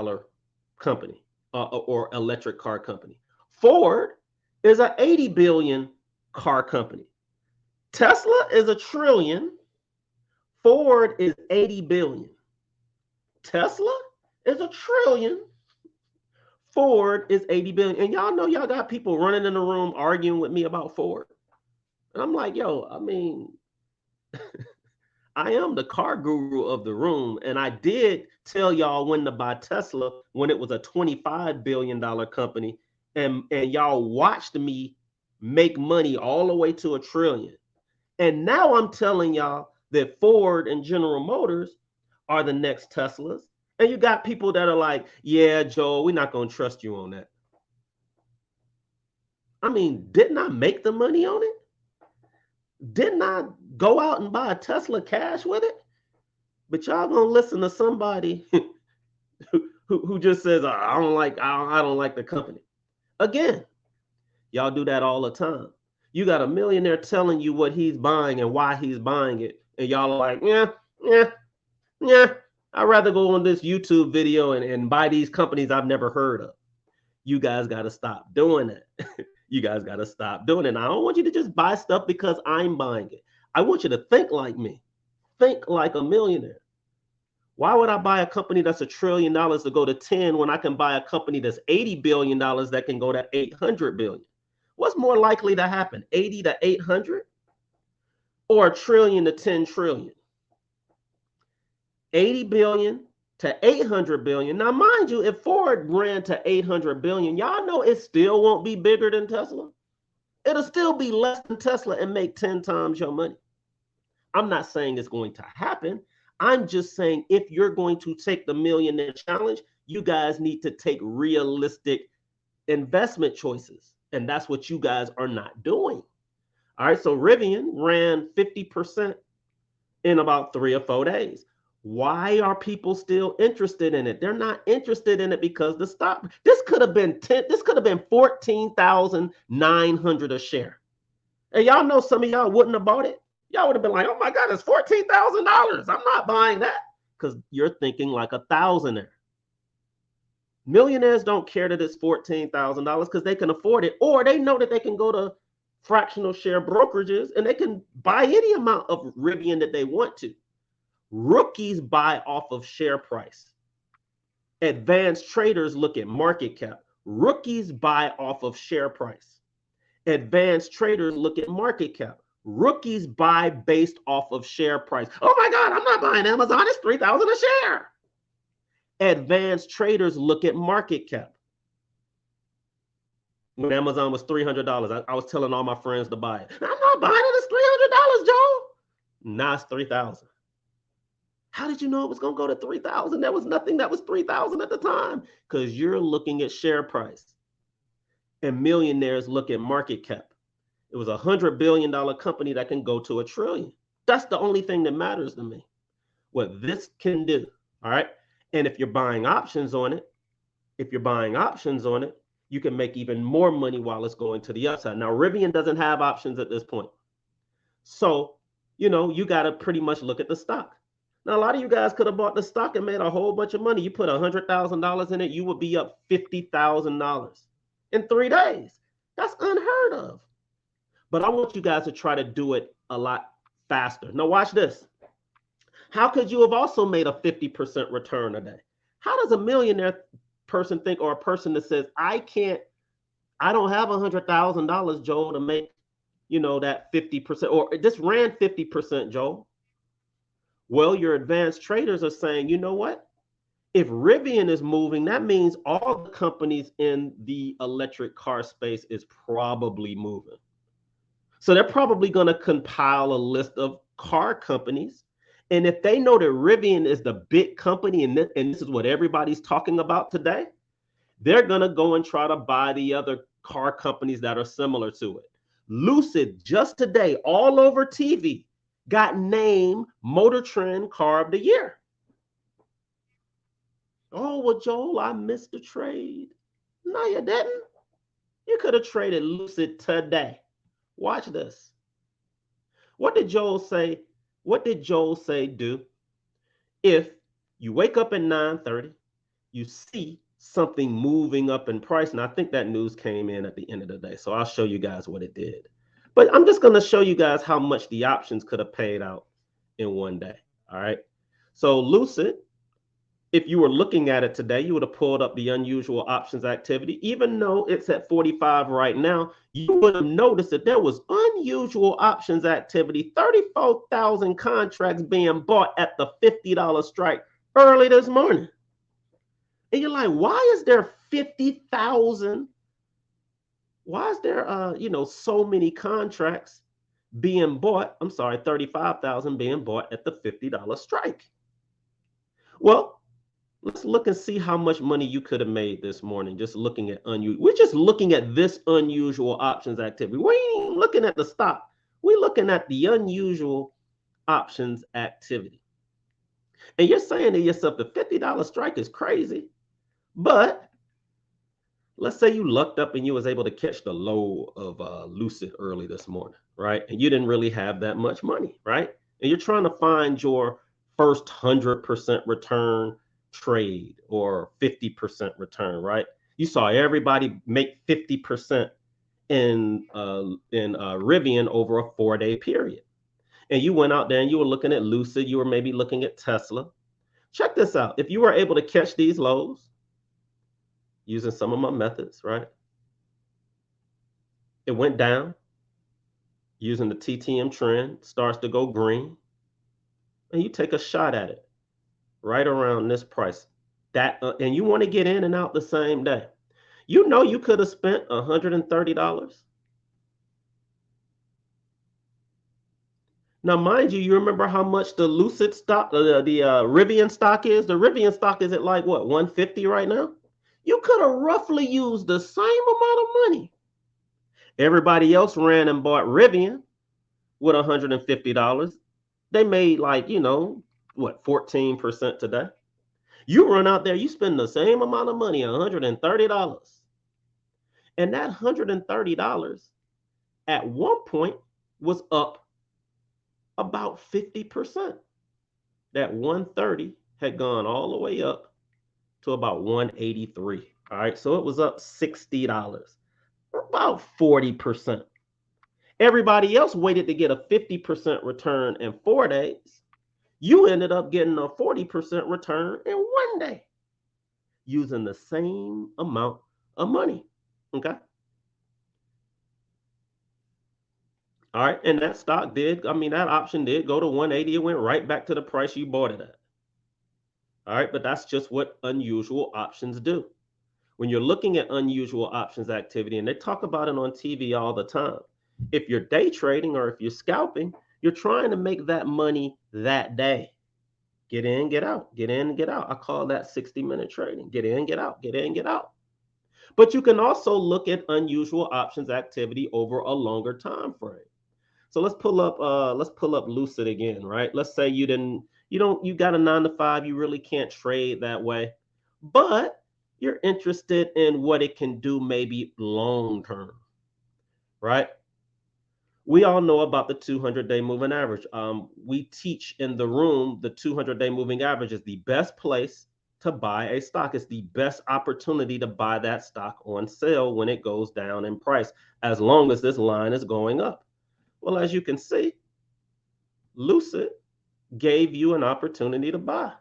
company or electric car company. Ford is an $80 billion car company. Tesla is $1 trillion. Ford is $80 billion. Tesla is $1 trillion. Ford is $80 billion. And y'all know y'all got people running in the room arguing with me about Ford. And I'm like, I am the car guru of the room, and I did tell y'all when to buy Tesla when it was a $25 billion company, and y'all watched me make money all the way to $1 trillion. And now I'm telling y'all that Ford and General Motors are the next Teslas. And you got people that are like, yeah, Joel, we're not going to trust you on that. I mean, didn't I make the money on it? Didn't I go out and buy a Tesla cash with it? But y'all gonna listen to somebody who just says, I don't like the company. Again, y'all do that all the time. You got a millionaire telling you what he's buying and why he's buying it, and y'all are like, yeah. I'd rather go on this YouTube video and buy these companies I've never heard of. You guys got to stop doing it. You guys got to stop doing it. And I don't want you to just buy stuff because I'm buying it. I want you to think like me. Think like a millionaire. Why would I buy a company that's $1 trillion to go to 10 when I can buy a company that's $80 billion that can go to 800 billion? What's more likely to happen, 80 to 800 or a trillion to 10 trillion? 80 billion to 800 billion. Now, mind you, if Ford ran to 800 billion, y'all know it still won't be bigger than Tesla. It'll still be less than Tesla and make 10 times your money. I'm not saying it's going to happen. I'm just saying if you're going to take the Millionaire Challenge, you guys need to take realistic investment choices. And that's what you guys are not doing. All right, so Rivian ran 50% in about 3 or 4 days. Why are people still interested in it? They're not interested in it because the stock, this could have been 14,900 a share. And y'all know some of y'all wouldn't have bought it. Y'all would have been like, oh my God, it's $14,000. I'm not buying that. Because you're thinking like a thousandaire. Millionaires don't care that it's $14,000 because they can afford it, or they know that they can go to fractional share brokerages and they can buy any amount of Rivian that they want to. Rookies buy off of share price. Advanced traders look at market cap. Rookies buy off of share price. Advanced traders look at market cap. Rookies buy based off of share price. Oh my God, I'm not buying Amazon. It's $3,000 a share. Advanced traders look at market cap. When Amazon was $300, I was telling all my friends to buy it. I'm not buying it. It's $300, Joe. Now it's $3,000. How did you know it was going to go to 3,000? There was nothing that was 3,000 at the time, because you're looking at share price. And millionaires look at market cap. It was $100 billion company that can go to $1 trillion. That's the only thing that matters to me. What this can do. All right. And if you're buying options on it, you can make even more money while it's going to the upside. Now, Rivian doesn't have options at this point. So, you got to pretty much look at the stock. Now, a lot of you guys could have bought the stock and made a whole bunch of money. You put $100,000 in it, you would be up $50,000 in 3 days. That's unheard of. But I want you guys to try to do it a lot faster. Now, watch this. How could you have also made a 50% return a day? How does a millionaire person think, or a person that says, I don't have $100,000, Joel, to make, that 50%, or this ran 50%, Joel? Well, your advanced traders are saying, you know what? If Rivian is moving, that means all the companies in the electric car space is probably moving. So they're probably going to compile a list of car companies. And if they know that Rivian is the big company and this is what everybody's talking about today, they're going to go and try to buy the other car companies that are similar to it. Lucid, just today, all over TV, got named Motor Trend Car of the Year. Oh, well, Joel, I missed the trade. No, you didn't. You could have traded Lucid today. Watch this. What did Joel say? What did Joel say do if you wake up at 9:30, you see something moving up in price? And I think that news came in at the end of the day. So I'll show you guys what it did. But I'm just going to show you guys how much the options could have paid out in one day. All right. So Lucid, if you were looking at it today, you would have pulled up the unusual options activity. Even though it's at 45 right now, you would have noticed that there was unusual options activity, 34,000 contracts being bought at the $50 strike early this morning. And you're like, why is there 50,000? Why is there, so many contracts being bought, 35,000 being bought at the $50 strike. Well, let's look and see how much money you could have made this morning just looking at unusual. We're just looking at this unusual options activity. We ain't even looking at the stock. We're looking at the unusual options activity. And you're saying to yourself, the $50 strike is crazy. But let's say you lucked up and you was able to catch the low of Lucid early this morning, right? And you didn't really have that much money, right? And you're trying to find your first 100% return trade or 50% return, right? You saw everybody make 50% in Rivian over a 4-day period. And you went out there and you were looking at Lucid, you were maybe looking at Tesla. Check this out. If you were able to catch these lows using some of my methods, right? It went down using the TTM trend, starts to go green, and you take a shot at it right around this price. And you want to get in and out the same day. You know you could have spent $130. Now, mind you, you remember how much the Lucid stock, the Rivian stock is? The Rivian stock is at like what, 150 right now? You could have roughly used the same amount of money. Everybody else ran and bought Rivian with $150. They made like, what, 14% today. You run out there, you spend the same amount of money, $130. And that $130 at one point was up about 50%. That 130 had gone all the way up to about 183. All right, so it was up $60, about 40%. Everybody else waited to get a 50% return in 4 days. You ended up getting a 40% return in 1 day using the same amount of money. Okay. All right. And that stock that option did go to 180. It went right back to the price you bought it at. All right. But that's just what unusual options do. When you're looking at unusual options activity, and they talk about it on TV all the time, if you're day trading or if you're scalping, you're trying to make that money that day. Get in, get out, get in, get out. I call that 60-minute trading. Get in, get out, get in, get out. But you can also look at unusual options activity over a longer time frame. So let's pull up Lucid again, right? Let's say you got a 9 to 5, you really can't trade that way, but you're interested in what it can do maybe long term, right? We all know about the 200-day moving average. We teach in the room the 200-day moving average is the best place to buy a stock. It's the best opportunity to buy that stock on sale when it goes down in price, as long as this line is going up. Well, as you can see, Lucid gave you an opportunity to buy.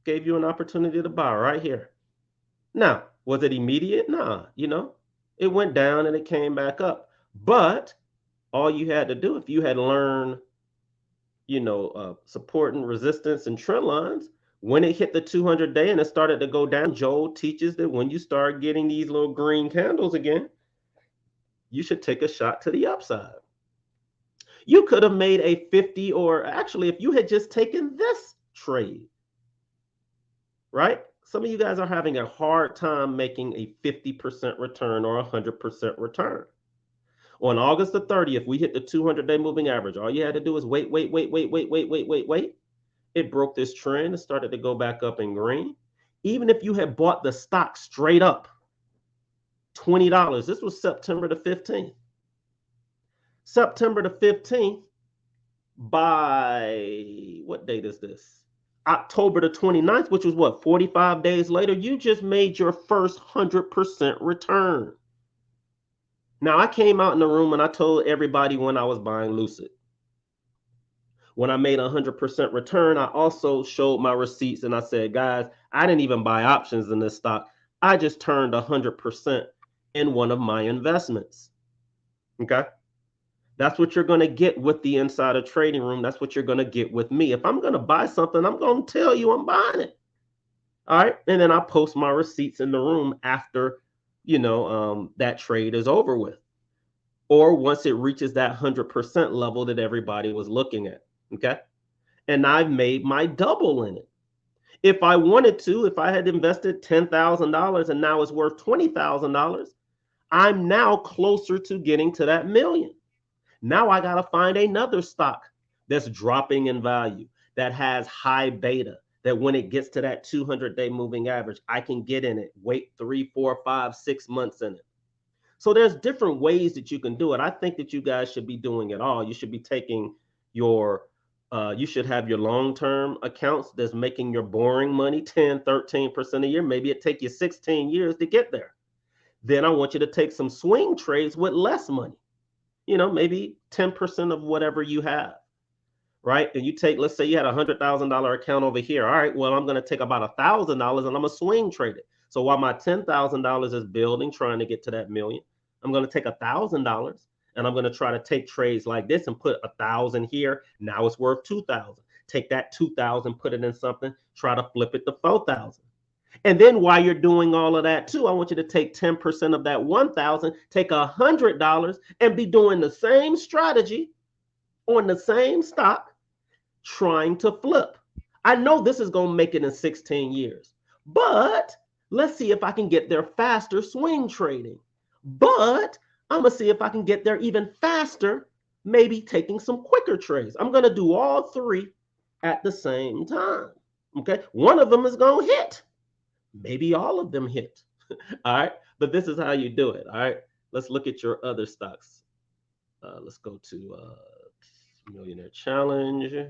Gave you an opportunity to buy right here. Now, was it immediate? Nah, it went down and it came back up. But all you had to do, if you had learned, support and resistance and trend lines, when it hit the 200-day and it started to go down, Joel teaches that when you start getting these little green candles again, you should take a shot to the upside. You could have made a 50, or actually, if you had just taken this trade, right? Some of you guys are having a hard time making a 50% return or 100% return. On August the 30th, we hit the 200-day moving average. All you had to do is wait. It broke this trend and started to go back up in green. Even if you had bought the stock straight up, $20, this was September the 15th. September the 15th, by what date is this? October the 29th, which was what, 45 days later, you just made your first 100% return. Now, I came out in the room and I told everybody when I was buying Lucid. When I made a 100% return, I also showed my receipts and I said, guys, I didn't even buy options in this stock. I just turned 100% in one of my investments. Okay? That's what you're going to get with the Insider Trading Room. That's what you're going to get with me. If I'm going to buy something, I'm going to tell you I'm buying it. All right. And then I post my receipts in the room after that trade is over with, or once it reaches that 100% level that everybody was looking at. Okay. And I've made my double in it. If I wanted to, if I had invested $10,000 and now it's worth $20,000, I'm now closer to getting to that million. Now I got to find another stock that's dropping in value, that has high beta, that when it gets to that 200-day moving average, I can get in it, wait 3, 4, 5, 6 months in it. So there's different ways that you can do it. I think that you guys should be doing it all. You should be taking your you should have your long-term accounts that's making your boring money 10, 13% a year. Maybe it take you 16 years to get there. Then I want you to take some swing trades with less money. Maybe 10% of whatever you have, right? And you take, let's say you had $100,000 account over here. All right, well, I'm going to take about $1,000 and I'm a swing trade it. So while my $10,000 is building, trying to get to that million, I'm going to take $1,000 and I'm going to try to take trades like this and put 1,000 here. Now it's worth 2,000. Take that 2,000, put it in something, try to flip it to 4,000. And then while you're doing all of that too, I want you to take 10% of that 1,000, take $100 and be doing the same strategy on the same stock, trying to flip. I know this is going to make it in 16 years, but let's see if I can get there faster swing trading. But I'm going to see if I can get there even faster, maybe taking some quicker trades. I'm going to do all three at the same time. Okay. One of them is going to hit. Maybe all of them hit. All right. But this is how you do it. All right. Let's look at your other stocks. Let's go to Millionaire Challenge.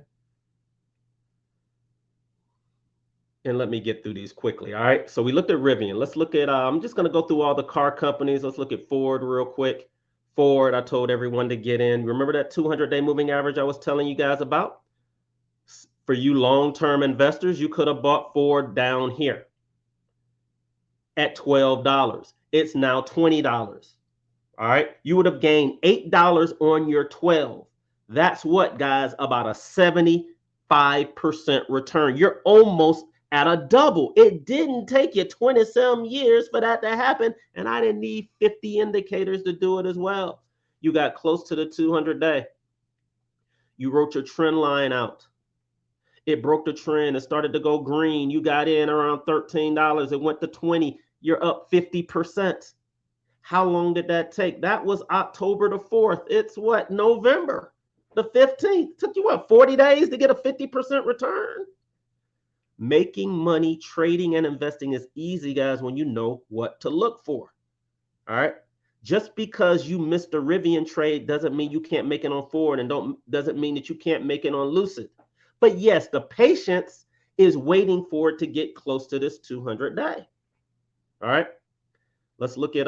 And let me get through these quickly. All right. So we looked at Rivian. Let's look at, I'm just going to go through all the car companies. Let's look at Ford real quick. Ford, I told everyone to get in. Remember that 200-day moving average I was telling you guys about? For you long-term investors, you could have bought Ford down here at $12. It's now $20. All right. You would have gained $8 on your 12. That's what, guys, about a 75% return. You're almost at a double. It didn't take you 20-some years for that to happen. And I didn't need 50 indicators to do it as well. You got close to the 200-day. You wrote your trend line out. It broke the trend. It started to go green. You got in around $13. It went to 20. You're up 50%. How long did that take? That was October the 4th. It's what? November the 15th. Took you what? 40 days to get a 50% return? Making money, trading, and investing is easy, guys, when you know what to look for. All right. Just because you missed a Rivian trade doesn't mean you can't make it on Ford, and doesn't mean that you can't make it on Lucid. But yes, the patience is waiting for it to get close to this 200-day. All right. Let's look at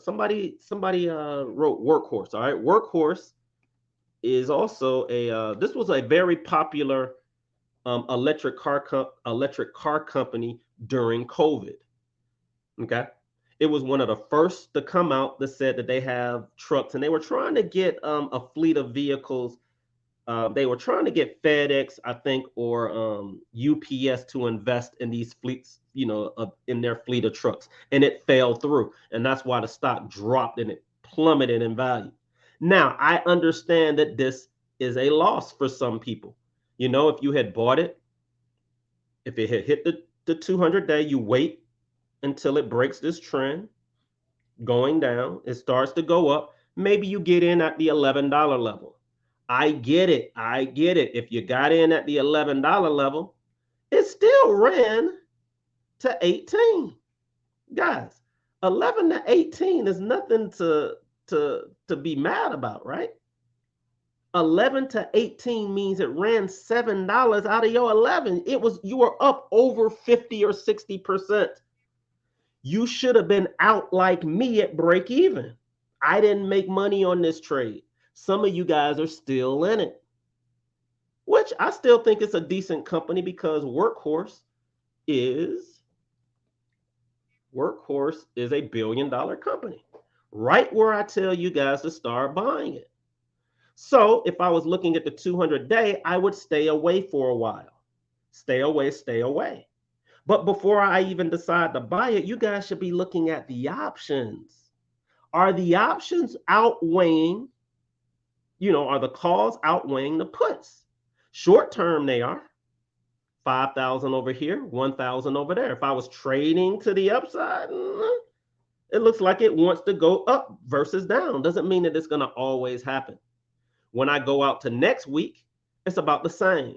somebody wrote Workhorse. All right. Workhorse is also this was a very popular electric car company during COVID. Okay. It was one of the first to come out that said that they have trucks, and they were trying to get a fleet of vehicles. They were trying to get FedEx, I think, or UPS to invest in these fleets, in their fleet of trucks. And it fell through. And that's why the stock dropped and it plummeted in value. Now, I understand that this is a loss for some people. If you had bought it, if it had hit the 200-day, you wait until it breaks this trend going down. It starts to go up. Maybe you get in at the $11 level. I get it. If you got in at the $11 level, it still ran to 18. Guys, 11 to 18 is nothing to be mad about, right? 11 to 18 means it ran $7 out of your 11. You were up over 50 or 60%. You should have been out like me at break even. I didn't make money on this trade. Some of you guys are still in it, which I still think it's a decent company because Workhorse is a billion-dollar company, right where I tell you guys to start buying it. So if I was looking at the 200-day, I would stay away for a while. Stay away. But before I even decide to buy it, you guys should be looking at the options. Are the options outweighing, are the calls outweighing the puts? Short term, they are 5,000 over here, 1,000 over there. If I was trading to the upside, it looks like it wants to go up versus down. Doesn't mean that it's going to always happen. When I go out to next week, it's about the same.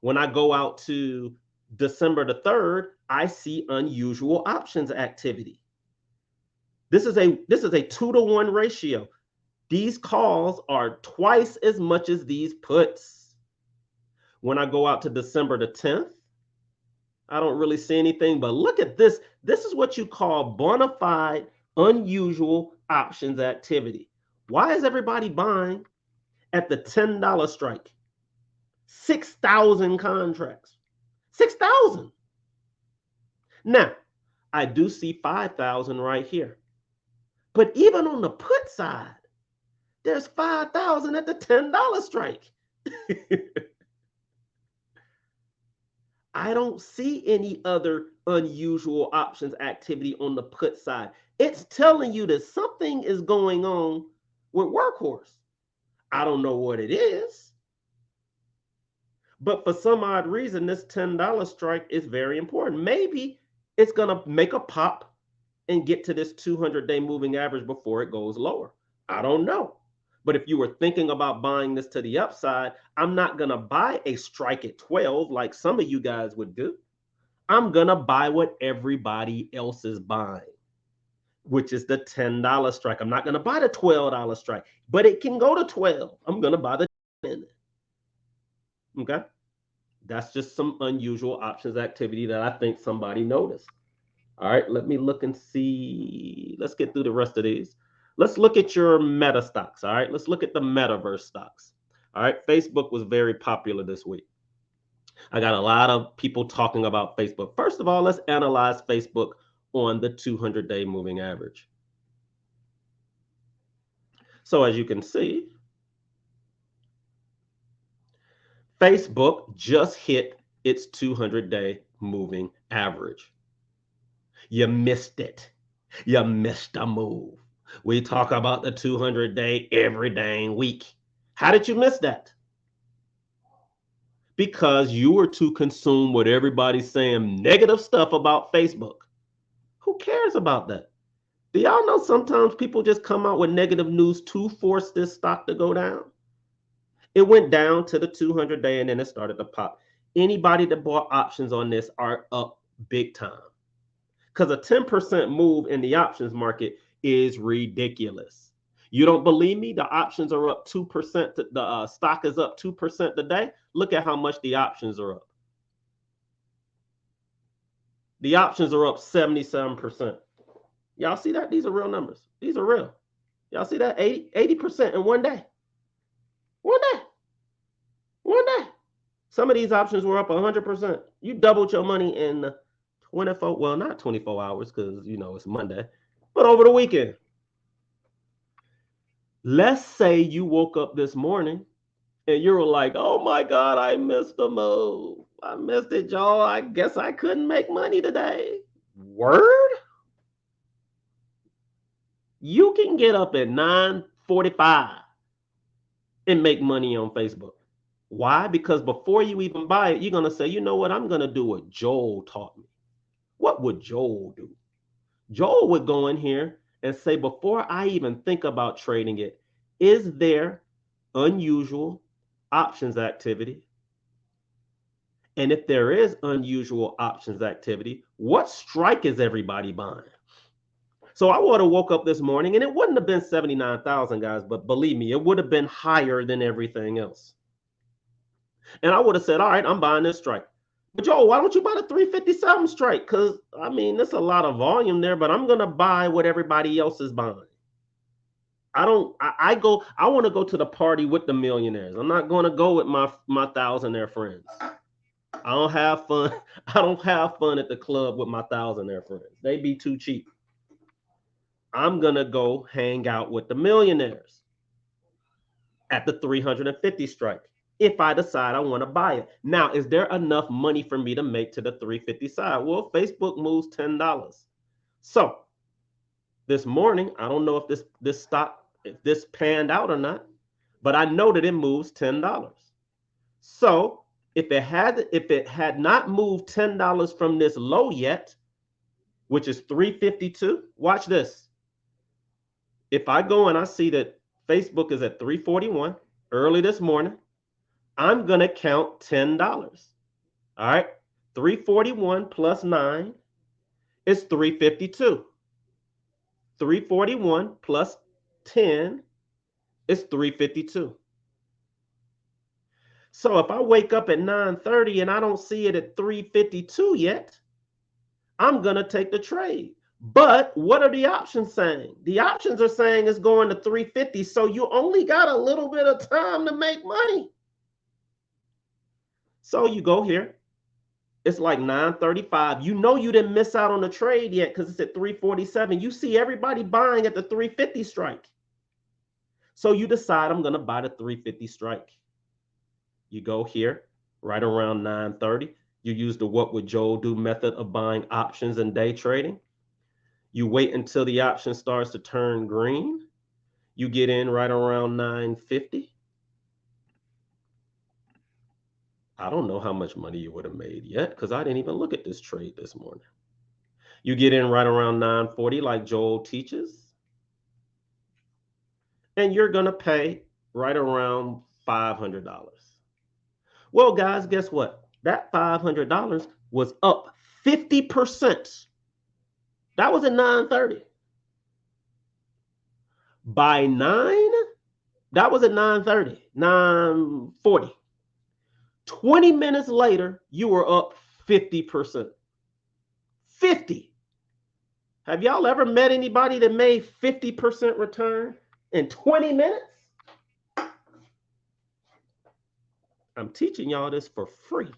When I go out to December the 3rd, I see unusual options activity. This is a 2-to-1 ratio. These calls are twice as much as these puts. When I go out to December the 10th, I don't really see anything, but look at this. This is what you call bona fide, unusual options activity. Why is everybody buying at the $10 strike? 6,000 contracts. 6,000. Now, I do see 5,000 right here. But even on the put side, there's 5,000 at the $10 strike. I don't see any other unusual options activity on the put side. It's telling you that something is going on with Workhorse. I don't know what it is. But for some odd reason, this $10 strike is very important. Maybe it's going to make a pop and get to this 200-day moving average before it goes lower. I don't know. But if you were thinking about buying this to the upside, I'm not going to buy a strike at 12 like some of you guys would do. I'm going to buy what everybody else is buying, which is the $10 strike. I'm not going to buy the $12 strike, but it can go to 12. I'm going to buy the 10. Okay? That's just some unusual options activity that I think somebody noticed. All right, let me look and see. Let's get through the rest of these. Let's look at your meta stocks. All right, let's look at the metaverse stocks. All right, Facebook was very popular this week. I got a lot of people talking about Facebook. First of all, let's analyze Facebook on the 200-day moving average. So as you can see, Facebook just hit its 200-day moving average. You missed it. You missed a move. We talk about the 200-day every dang week. How did you miss that? Because you were too consumed with everybody saying negative stuff about Facebook. Who cares about that? Do y'all know sometimes people just come out with negative news to force this stock to go down? It went down to the 200-day and then it started to pop. Anybody that bought options on this are up big time. Because a 10% move in the options market is ridiculous. You don't believe me? The options are up 2%. The stock is up 2% today. Look at how much the options are up. The options are up 77%. Y'all see that? These are real numbers. These are real. Y'all see that? 80% in one day. One day. One day. Some of these options were up 100%. You doubled your money in 24, well, not 24 hours because, it's Monday, but over the weekend. Let's say you woke up this morning and you were like, oh my God, I missed the move. I missed it, y'all. I guess I couldn't make money today. Word? You can get up at 9:45 and make money on Facebook. Why? Because before you even buy it, you're going to say, you know what? I'm going to do what Joel taught me. What would Joel do? Joel would go in here and say, before I even think about trading it, is there unusual options activity? And if there is unusual options activity, what strike is everybody buying? So I would have woke up this morning and it wouldn't have been 79,000 guys, but believe me, it would have been higher than everything else. And I would have said, all right, I'm buying this strike. But Joe, why don't you buy the 357 strike? Because, there's a lot of volume there, but I'm going to buy what everybody else is buying. I want to go to the party with the millionaires. I'm not going to go with my thousandaire friends. I don't have fun. I don't have fun at the club with my thousandaire friends. They be too cheap. I'm going to go hang out with the millionaires at the 350 strike. if I decide I want to buy it. Now, is there enough money for me to make to the 350 side? Well, Facebook moves $10. So this morning, I don't know if this stock, if this panned out or not, but I know that it moves $10. So if it had not moved $10 from this low yet, which is 352, watch this. If I go and I see that Facebook is at 341 early this morning, I'm going to count $10. All right. 341 plus 9 is 352. 341 plus 10 is 352. So if I wake up at 9:30 and I don't see it at 352 yet, I'm going to take the trade. But what are the options saying? The options are saying it's going to 350. So you only got a little bit of time to make money. So you go here. It's like 9:35. You know you didn't miss out on the trade yet because it's at 347. You see everybody buying at the 350 strike. So you decide I'm going to buy the 350 strike. You go here right around 9:30. You use the what would Joel do method of buying options and day trading. You wait until the option starts to turn green. You get in right around 9:50. I don't know how much money you would have made yet because I didn't even look at this trade this morning. You get in right around 9:40 like Joel teaches. And you're going to pay right around $500. Well, guys, guess what? That $500 was up 50%. That was at 9:30. By 9, that was at 9:30, 9:40. 20 minutes later, you were up 50%. 50. Have y'all ever met anybody that made 50% return in 20 minutes? I'm teaching y'all this for free.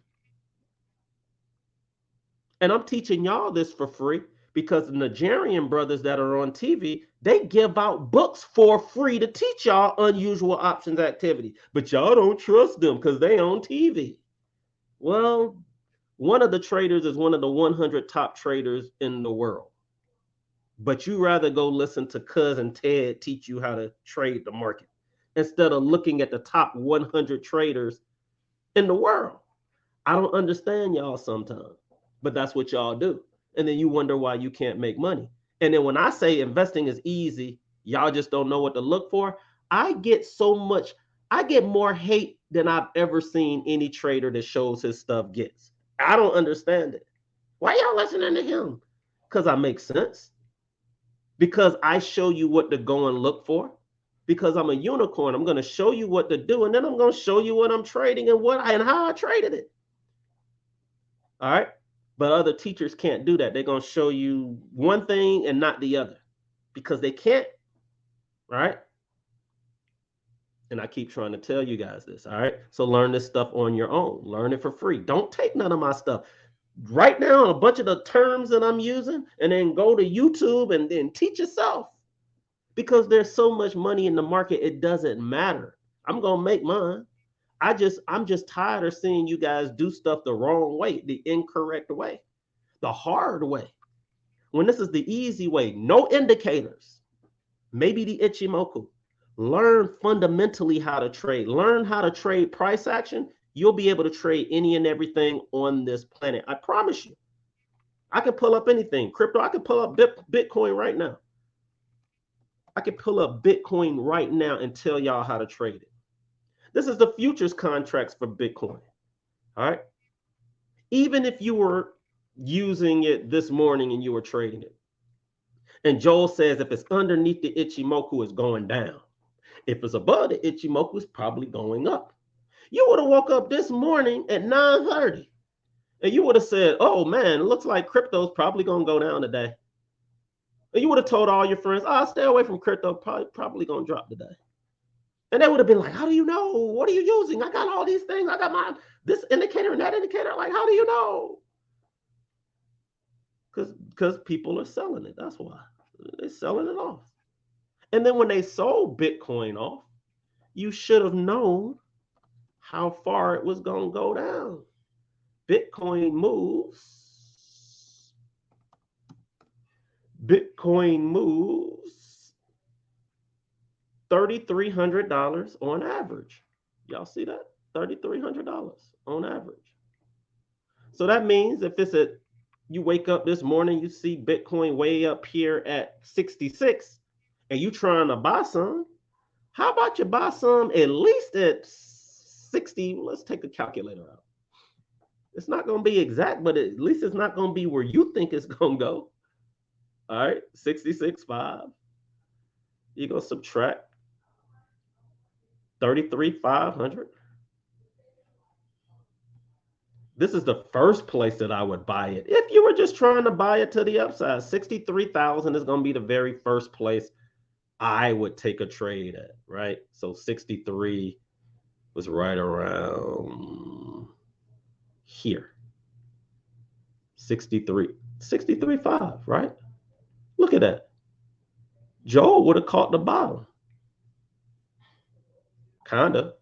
And I'm teaching y'all this for free because the Nigerian brothers that are on TV, they give out books for free to teach y'all unusual options activity. But y'all don't trust them because they on TV. Well, one of the traders is one of the 100 top traders in the world. But you rather go listen to Cousin Ted teach you how to trade the market instead of looking at the top 100 traders in the world. I don't understand y'all sometimes, but that's what y'all do. And then you wonder why you can't make money. And then when I say investing is easy, y'all just don't know what to look for. I get more hate than I've ever seen any trader that shows his stuff gets. I don't understand it. Why y'all listening to him? Because I make sense. Because I show you what to go and look for. Because I'm a unicorn. I'm going to show you what to do. And then I'm going to show you what I'm trading and how I traded it. All right. But other teachers can't do that. They're going to show you one thing and not the other because they can't. Right. And I keep trying to tell you guys this. All right. So learn this stuff on your own. Learn it for free. Don't take none of my stuff. Write down a bunch of the terms that I'm using and then go to YouTube and then teach yourself. Because there's so much money in the market, it doesn't matter. I'm going to make mine. I'm just tired of seeing you guys do stuff the wrong way, the incorrect way, the hard way. When this is the easy way, no indicators, maybe the Ichimoku. Learn fundamentally how to trade. Learn how to trade price action. You'll be able to trade any and everything on this planet. I promise you. I can pull up anything. Crypto, I can pull up Bitcoin right now. I can pull up Bitcoin right now and tell y'all how to trade it. This is the futures contracts for Bitcoin. All right. Even if you were using it this morning and you were trading it, and Joel says if it's underneath the Ichimoku, it's going down. If it's above the Ichimoku, it's probably going up. You would have woke up this morning at 9:30 and you would have said, oh man, it looks like crypto's probably going to go down today. And you would have told all your friends, oh, stay away from crypto, probably going to drop today. And they would have been like, how do you know? What are you using? I got all these things. I got this indicator and that indicator. Like, how do you know? Because people are selling it. That's why. They're selling it off. And then when they sold Bitcoin off, you should have known how far it was going to go down. Bitcoin moves $3,300 on average. Y'all see that? $3,300 on average. So that means if you wake up this morning, you see Bitcoin way up here at 66, and you trying to buy some, how about you buy some at least at 60? Let's take a calculator out. It's not going to be exact, but at least it's not going to be where you think it's going to go. All right, 66.5. You're going to subtract 33,500. This is the first place that I would buy it. If you were just trying to buy it to the upside, 63,000 is going to be the very first place I would take a trade at, right? So 63 was right around here. 63.5, right? Look at that. Joel would have caught the bottom. Kinda.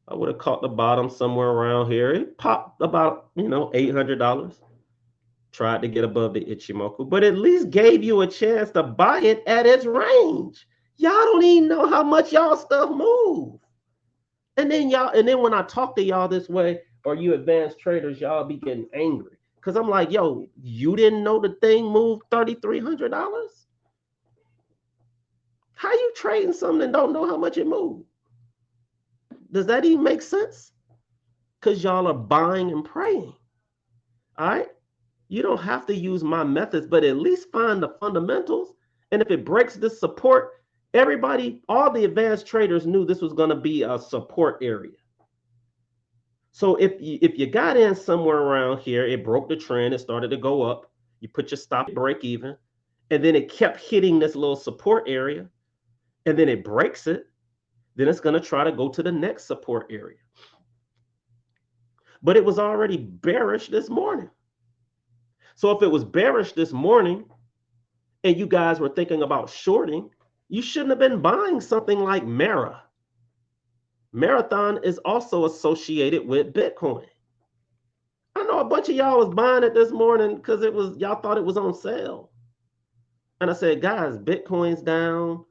I would have caught the bottom somewhere around here. It popped about, $800. Tried to get above the Ichimoku, but at least gave you a chance to buy it at its range. Y'all don't even know how much y'all stuff move. And then when I talk to y'all this way, or you advanced traders, y'all be getting angry. Because I'm like, yo, you didn't know the thing moved $3,300? How you trading something and don't know how much it moved? Does that even make sense? Because y'all are buying and praying. All right? You don't have to use my methods, but at least find the fundamentals. And if it breaks this support, all the advanced traders knew this was going to be a support area. So if you got in somewhere around here, it broke the trend, it started to go up, you put your stop at break even, and then it kept hitting this little support area, and then it breaks it, then it's going to try to go to the next support area. But it was already bearish this morning. So if it was bearish this morning and you guys were thinking about shorting, you shouldn't have been buying something like Mara. Marathon is also associated with Bitcoin. I know a bunch of y'all was buying it this morning because y'all thought it was on sale. And I said, guys, Bitcoin's down.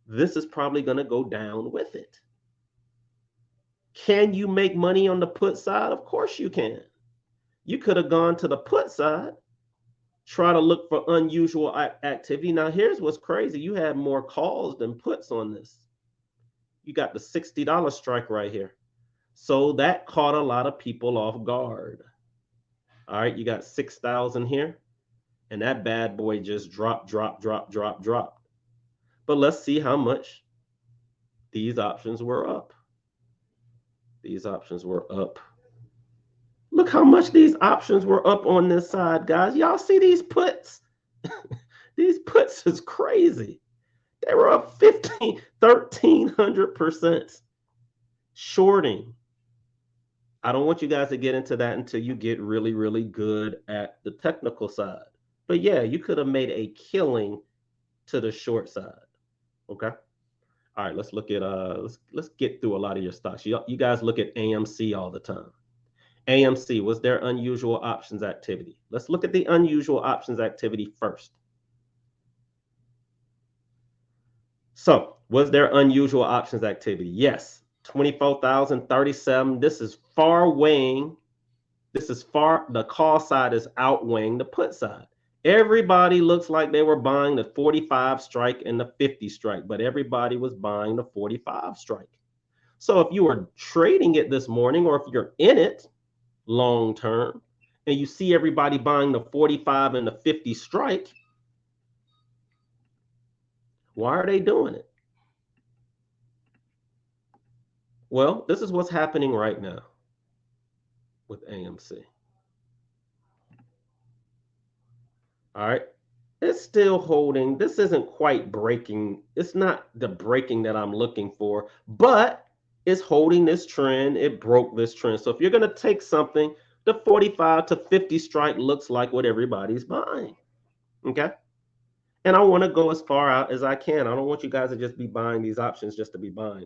This is probably going to go down with it. Can you make money on the put side? Of course you can. You could have gone to the put side, try to look for unusual activity. Now, here's what's crazy. You had more calls than puts on this. You got the $60 strike right here. So that caught a lot of people off guard. All right, you got 6,000 here. And that bad boy just dropped. But let's see how much these options were up. These options were up. Look how much these options were up on this side, guys. Y'all see these puts? These puts is crazy. They were up 1,300%. Shorting. I don't want you guys to get into that until you get really, really good at the technical side. But yeah, you could have made a killing to the short side. Okay. All right, let's look at let's get through a lot of your stocks. You guys look at AMC all the time. AMC, was there unusual options activity? Let's look at the unusual options activity first. So, was there unusual options activity? Yes. 24,037. This is the call side is outweighing the put side. Everybody looks like they were buying the 45 strike and the 50 strike, but everybody was buying the 45 strike. So if you were trading it this morning, or if you're in it long term, and you see everybody buying the 45 and the 50 strike, why are they doing it? Well, this is what's happening right now with AMC. All right. It's still holding. This isn't quite breaking. It's not the breaking that I'm looking for, but it's holding this trend. It broke this trend. So if you're going to take something, the 45 to 50 strike looks like what everybody's buying. Okay. And I want to go as far out as I can. I don't want you guys to just be buying these options just to be buying.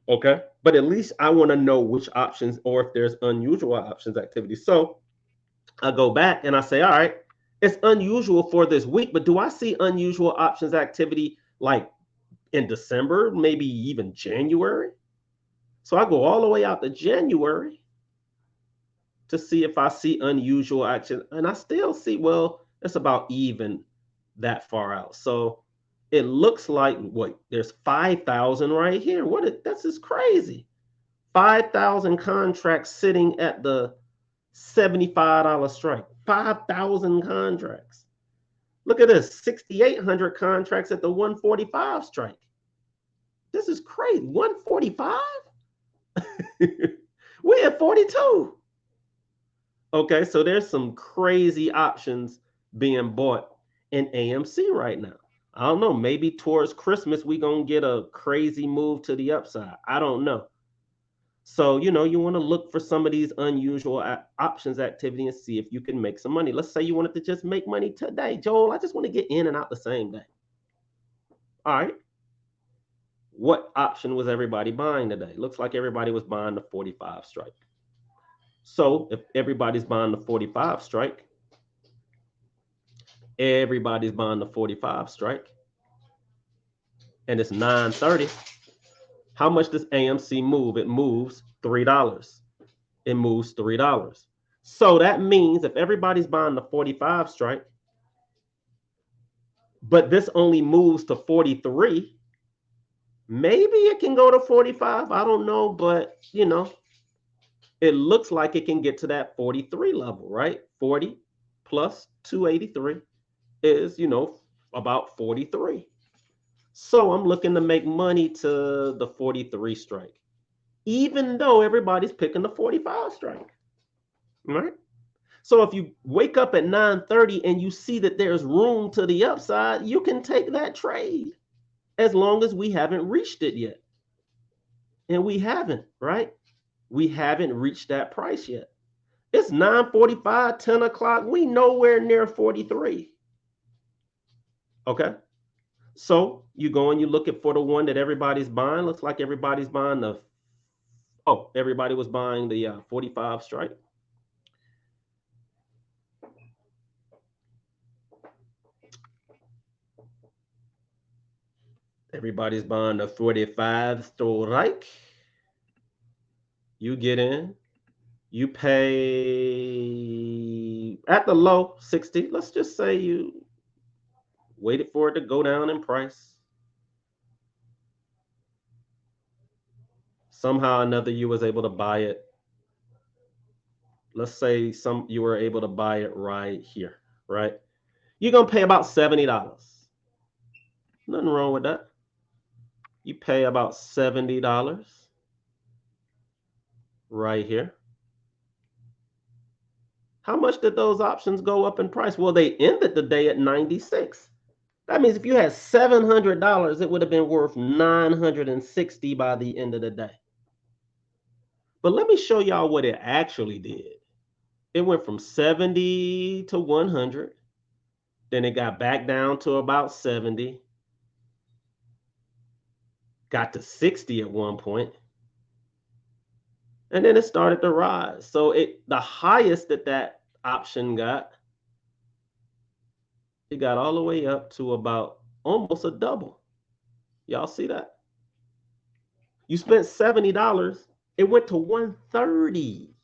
Okay. But at least I want to know which options or if there's unusual options activity. So I go back and I say, all right, it's unusual for this week, but do I see unusual options activity like in December, maybe even January? So I go all the way out to January to see if I see unusual action. And I still see, well, it's about even that far out. So it looks like what there's 5,000 right here. This is crazy. 5,000 contracts sitting at the $75 strike. 5,000 contracts. Look at this, 6,800 contracts at the 145 strike. This is crazy. 145? We at 42. Okay, so there's some crazy options being bought in AMC right now. I don't know, maybe towards Christmas we going to get a crazy move to the upside. I don't know. So, you want to look for some of these unusual options activity and see if you can make some money. Let's say you wanted to just make money today. Joel, I just want to get in and out the same day. All right. What option was everybody buying today? Looks like everybody was buying the 45 strike. So if everybody's buying the 45 strike, everybody's buying the 45 strike, and it's 9:30. How much does AMC move? It moves $3. It moves $3. So that means if everybody's buying the 45 strike, but this only moves to 43, maybe it can go to 45. I don't know, but it looks like it can get to that 43 level, right? 40 plus 283 is, about 43. So I'm looking to make money to the 43 strike, even though everybody's picking the 45 strike, right? So if you wake up at 9:30 and you see that there's room to the upside, you can take that trade as long as we haven't reached it yet. And we haven't, right? We haven't reached that price yet. It's 9:45, 10 o'clock. We nowhere near 43. Okay. So you go and you look at for the one that everybody's buying. Looks like everybody's buying everybody was buying the 45 strike. Everybody's buying the 45 strike. You get in, you pay at the low 60. Let's just say you waited for it to go down in price. Somehow or another you was able to buy it. Let's say you were able to buy it right here, right? You're going to pay about $70. Nothing wrong with that. You pay about $70 right here. How much did those options go up in price? Well, they ended the day at 96. That means if you had $700, it would have been worth 960 by the end of the day. But let me show y'all what it actually did. It went from 70 to 100. Then it got back down to about 70. Got to 60 at one point. And then it started to rise. So the highest that option got, it got all the way up to about almost a double. Y'all see that? You spent $70, it went to 130.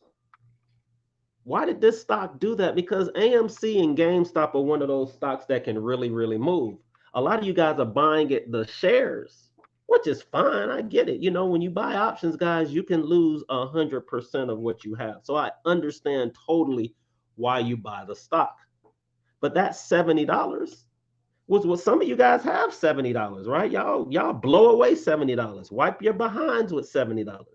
Why did this stock do that? Because AMC and GameStop are one of those stocks that can really, really move. A lot of you guys are buying the shares, which is fine. I get it. When you buy options, guys, you can lose 100% of what you have. So I understand totally why you buy the stock. But that $70 was what some of you guys have $70, right? Y'all blow away $70. Wipe your behinds with $70.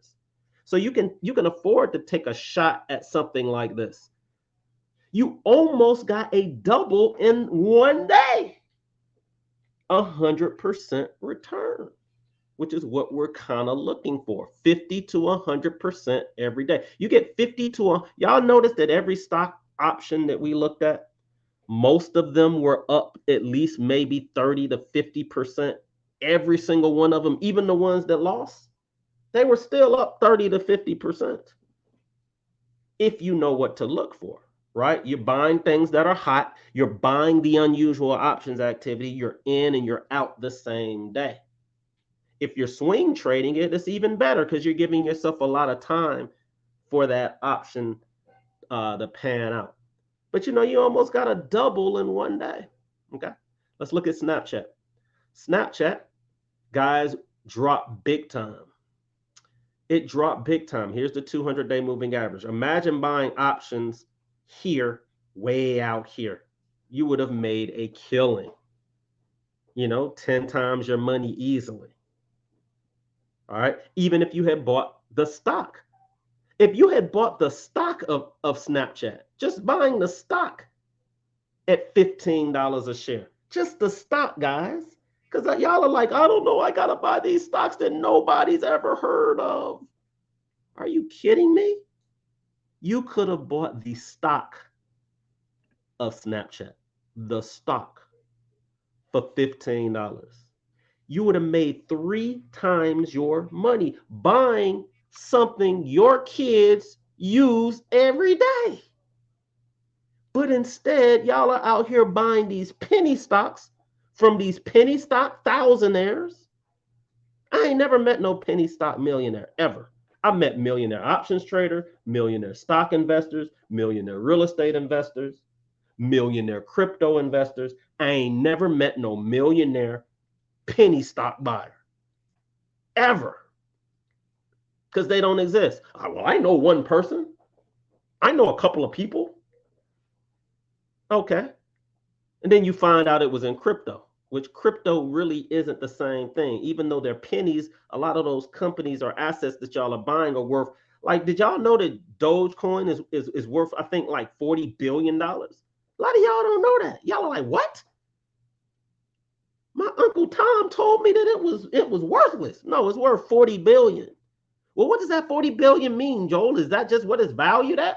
So you can afford to take a shot at something like this. You almost got a double in one day. 100% return, which is what we're kind of looking for. 50 to 100% every day. You get 50 to y'all notice that every stock option that we looked at, most of them were up at least maybe 30 to 50%. Every single one of them, even the ones that lost. They were still up 30 to 50% if you know what to look for, right? You're buying things that are hot. You're buying the unusual options activity. You're in and you're out the same day. If you're swing trading it, it's even better because you're giving yourself a lot of time for that option to pan out. But you almost got a double in one day. Okay. Let's look at Snapchat. Snapchat, guys, dropped big time. It dropped big time. Here's the 200-day moving average. Imagine buying options here, way out here. You would have made a killing, 10 times your money easily. All right. Even if you had bought the stock. If you had bought the stock of Snapchat, just buying the stock at $15 a share, just the stock, guys. Because y'all are like, I don't know, I got to buy these stocks that nobody's ever heard of. Are you kidding me? You could have bought the stock of Snapchat, the stock, for $15. You would have made 3 times your money buying something your kids use every day. But instead, y'all are out here buying these penny stocks from these penny stock thousandaires. I ain't never met no penny stock millionaire ever. I met millionaire options trader, millionaire stock investors, millionaire real estate investors, millionaire crypto investors. I ain't never met no millionaire penny stock buyer ever, because they don't exist. Well, I know one person. I know a couple of people. Okay. And then you find out it was in crypto, which crypto really isn't the same thing. Even though they're pennies, a lot of those companies or assets that y'all are buying are worth, like, did y'all know that Dogecoin is worth, I think, like $40 billion? A lot of y'all don't know that. Y'all are like, what? My Uncle Tom told me that it was worthless. No, it's worth 40 billion. Well, what does that 40 billion mean, Joel? Is that just what it's valued at?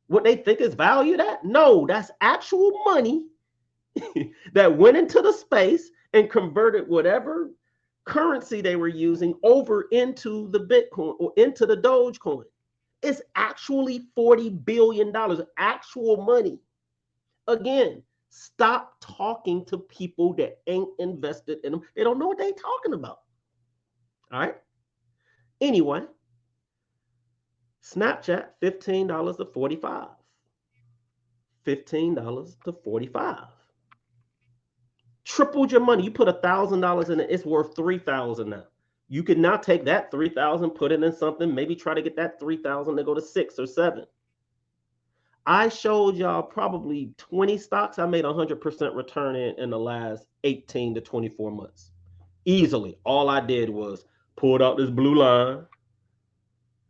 What they think it's valued at? No, that's actual money that went into the space and converted whatever currency they were using over into the Bitcoin or into the Dogecoin. It's actually $40 billion, actual money. Again, stop talking to people that ain't invested in them. They don't know what they're talking about. All right. Anyway, Snapchat, $15 to 45. $15 to 45. Tripled your money. You put $1,000 in it, it's worth 3,000 now. You can now take that 3,000, put it in something, maybe try to get that 3,000 to go to 6 or 7. I showed y'all probably 20 stocks I made 100% return in the last 18 to 24 months. Easily. All I did was pulled out this blue line.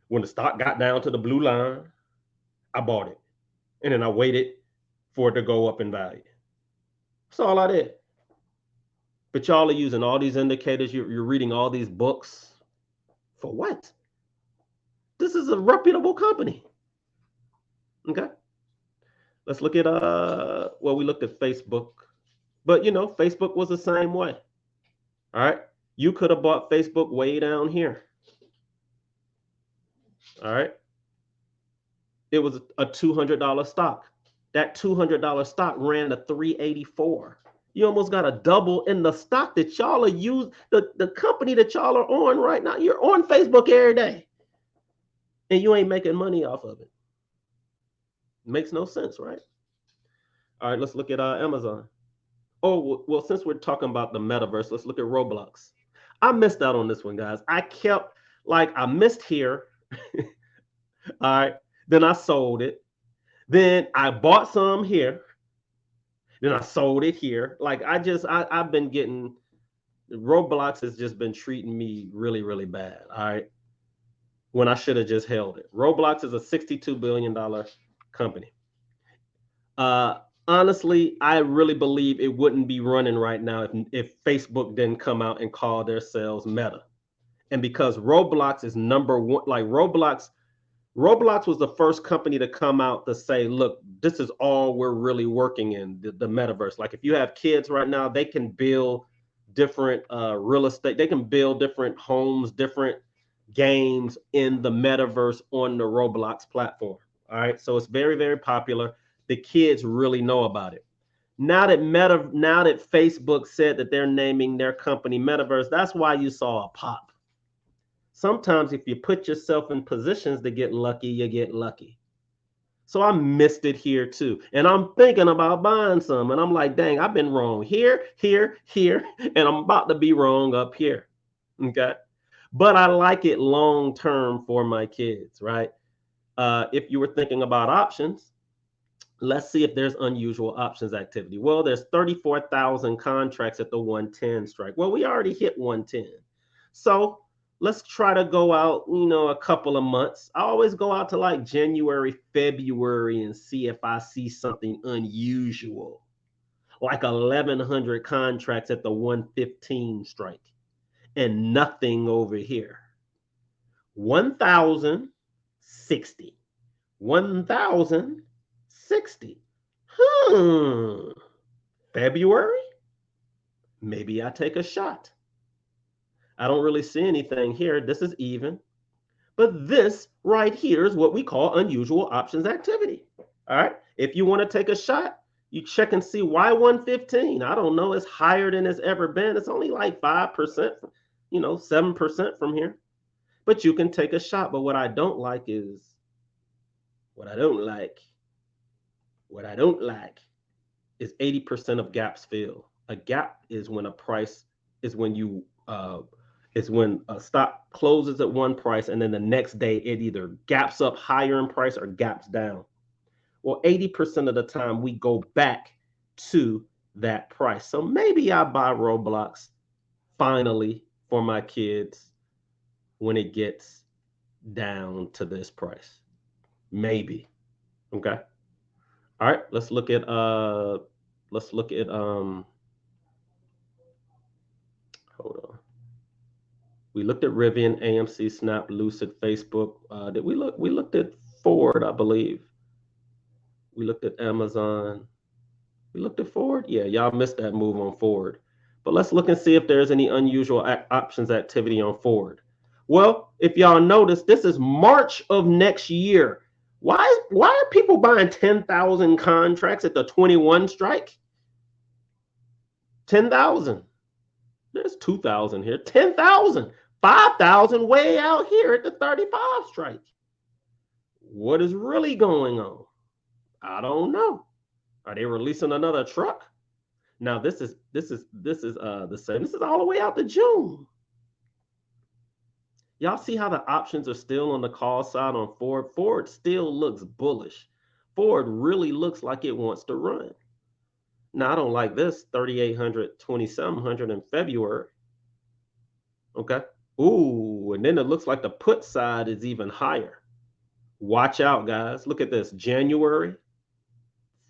When the stock got down to the blue line, I bought it. And then I waited for it to go up in value. That's all I did. But y'all are using all these indicators. You're reading all these books. For what? This is a reputable company. Okay. Let's look at we looked at Facebook. But Facebook was the same way. All right. You could have bought Facebook way down here. All right. It was a $200 stock. That $200 stock ran to 384. You almost got a double in the stock that y'all are using, the company that y'all are on right now. You're on Facebook every day. And you ain't making money off of it. Makes no sense, right? All right, let's look at Amazon. Oh, well, since we're talking about the metaverse, let's look at Roblox. I missed out on this one, guys. I missed here. All right. Then I sold it. Then I bought some here. Then I sold it here. I've been getting, Roblox has just been treating me really, really bad. All right. When I should have just held it. Roblox is a $62 billion company. Honestly, I really believe it wouldn't be running right now if Facebook didn't come out and call themselves Meta. And because Roblox is number one, like Roblox was the first company to come out to say, look, this is all we're really working in, the metaverse. Like if you have kids right now, they can build different real estate. They can build different homes, different games in the metaverse on the Roblox platform. All right. So it's very, very popular. The kids really know about it. Now that Facebook said that they're naming their company Metaverse, that's why you saw a pop. Sometimes if you put yourself in positions to get lucky, you get lucky. So I missed it here too. And I'm thinking about buying some. And I'm like, dang, I've been wrong here, here, here. And I'm about to be wrong up here. Okay. But I like it long term for my kids, right? If you were thinking about options, let's see if there's unusual options activity. Well, there's 34,000 contracts at the 110 strike. Well, we already hit 110. So let's try to go out, a couple of months. I always go out to like January, February and see if I see something unusual, like 1,100 contracts at the 115 strike and nothing over here. 1,060. 1,060. February? Maybe I take a shot. I don't really see anything here. This is even. But this right here is what we call unusual options activity. All right. If you want to take a shot, you check and see why 115. I don't know. It's higher than it's ever been. It's only like 5%, 7% from here. But you can take a shot. But what I don't like is what I don't like is 80% of gaps fill. A gap is when a price is when you is when a stock closes at one price and then the next day it either gaps up higher in price or gaps down. Well, 80% of the time we go back to that price. So maybe I buy Roblox finally for my kids when it gets down to this price. Maybe. Okay. All right, let's look at hold on. We looked at Rivian, AMC, Snap, Lucid, Facebook. Did we look? We looked at Ford, I believe. We looked at Amazon. We looked at Ford. Yeah, y'all missed that move on Ford. But let's look and see if there's any unusual options activity on Ford. Well, if y'all notice, this is March of next year. Why are people buying 10,000 contracts at the 21 strike? 10,000. There's 2,000 here. 10,000. 5,000 way out here at the 35 strike. What is really going on? I don't know. Are they releasing another truck? Now this is the same. This is all the way out to June. Y'all see how the options are still on the call side on Ford? Ford still looks bullish. Ford really looks like it wants to run. Now I don't like this 3,800, 2,700 in February. Okay. Ooh, and then it looks like the put side is even higher. Watch out, guys. Look at this. January.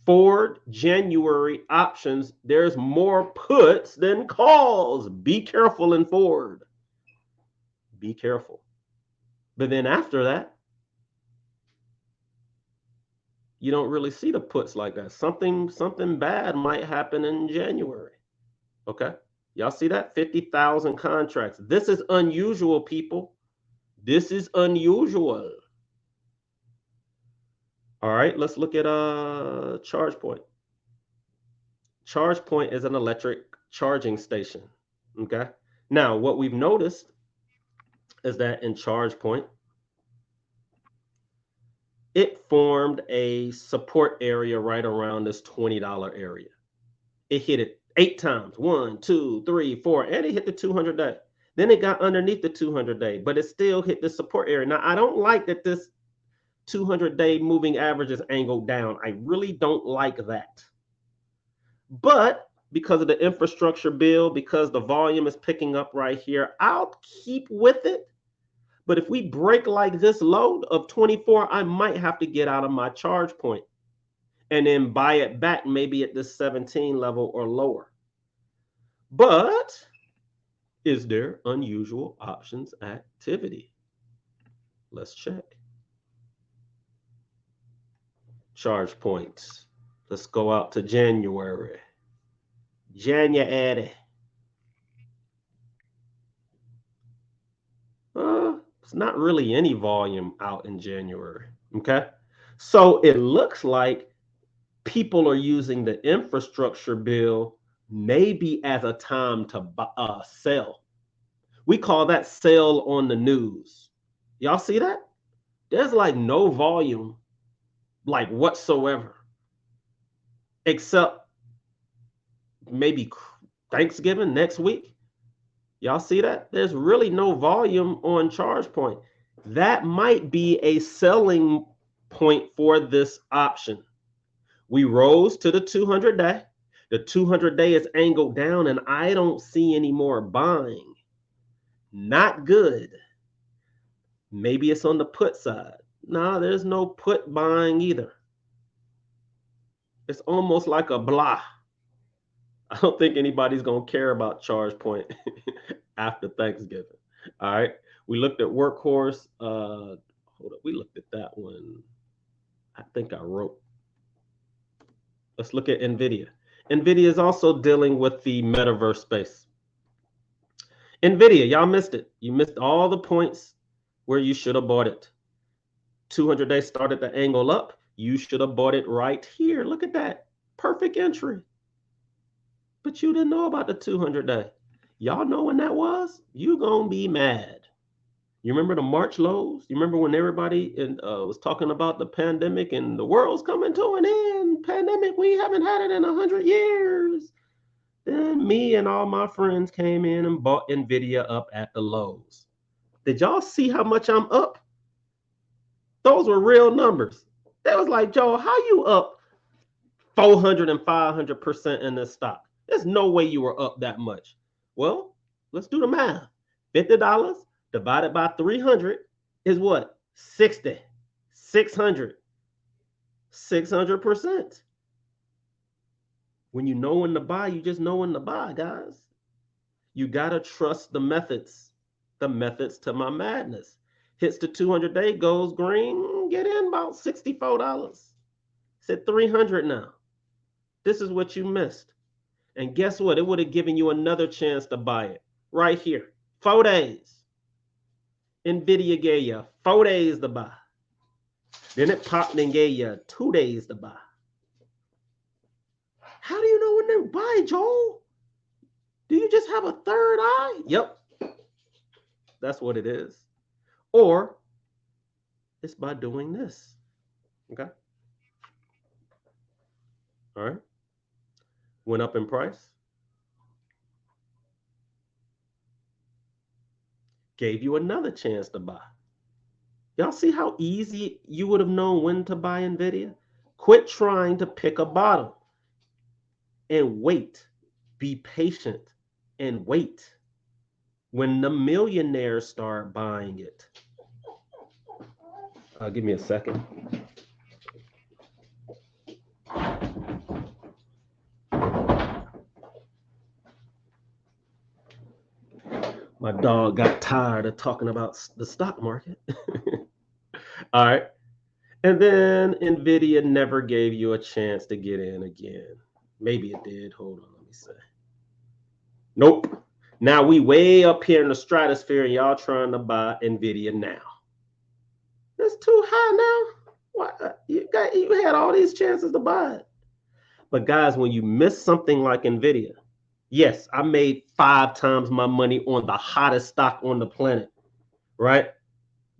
Ford January options. There's more puts than calls. Be careful in Ford. Be careful. But then after that, you don't really see the puts like that. Something bad might happen in January. Okay. Y'all see that? 50,000 contracts. This is unusual, people. This is unusual. All right, let's look at ChargePoint. ChargePoint is an electric charging station. Okay. Now, what we've noticed is that in ChargePoint, it formed a support area right around this $20 area. It hit it 8 times. 1, 2, 3, 4, and it hit the 200 day. Then it got underneath the 200 day, but it still hit the support area. Now, I don't like that this 200-day moving average is angled down. I really don't like that. But because of the infrastructure bill, because the volume is picking up right here, I'll keep with it. But if we break like this low of 24, I might have to get out of my charge point and then buy it back maybe at this 17 level or lower. But is there unusual options activity? Let's check. Charge points. Let's go out to January. January. It's not really any volume out in January. Okay. So it looks like people are using the infrastructure bill maybe as a time to sell. We call that sell on the news. Y'all see that? There's like no volume, like whatsoever, except maybe Thanksgiving next week. Y'all see that? There's really no volume on ChargePoint. That might be a selling point for this option. We rose to the 200 day. The 200 day is angled down, and I don't see any more buying. Not good. Maybe it's on the put side. No, there's no put buying either. It's almost like a blah. I don't think anybody's going to care about ChargePoint after Thanksgiving. All right. We looked at Workhorse. Hold up. We looked at that one. I think I wrote. Let's look at NVIDIA. NVIDIA is also dealing with the metaverse space. NVIDIA, y'all missed it. You missed all the points where you should have bought it. 200 days started the angle up. You should have bought it right here. Look at that. Perfect entry. But you didn't know about the 200 day. Y'all know when that was? You gonna be mad. You remember the March lows? You remember when everybody was talking about the pandemic and the world's coming to an end? Pandemic, we haven't had it in 100 years. Then me and all my friends came in and bought NVIDIA up at the lows. Did y'all see how much I'm up? Those were real numbers. They was like, Joe, how you up 400 and 500% in this stock? There's no way you were up that much. Well, let's do the math. $50 divided by 300 is what? 60. 600. 600%. When you know when to buy, you just know when to buy, guys. You got to trust the methods to my madness. Hits the 200-day, goes green, get in about $64. It's at 300 now. This is what you missed. And guess what? It would have given you another chance to buy it right here. 4 days. NVIDIA gave you 4 days to buy. Then it popped and gave you 2 days to buy. How do you know when to buy, Joel? Do you just have a third eye? Yep. That's what it is. Or it's by doing this. Okay. All right. Went up in price. Gave you another chance to buy. Y'all see how easy you would have known when to buy NVIDIA? Quit trying to pick a bottom and wait. Be patient and wait. When the millionaires start buying it. Give me a second. My dog got tired of talking about the stock market. All right. And then NVIDIA never gave you a chance to get in again. Maybe it did. Hold on, let me see. Nope. Now we way up here in the stratosphere and y'all trying to buy NVIDIA now. That's too high now. What? You had all these chances to buy it. But guys, when you miss something like NVIDIA, yes, I made 5 times my money on the hottest stock on the planet, right?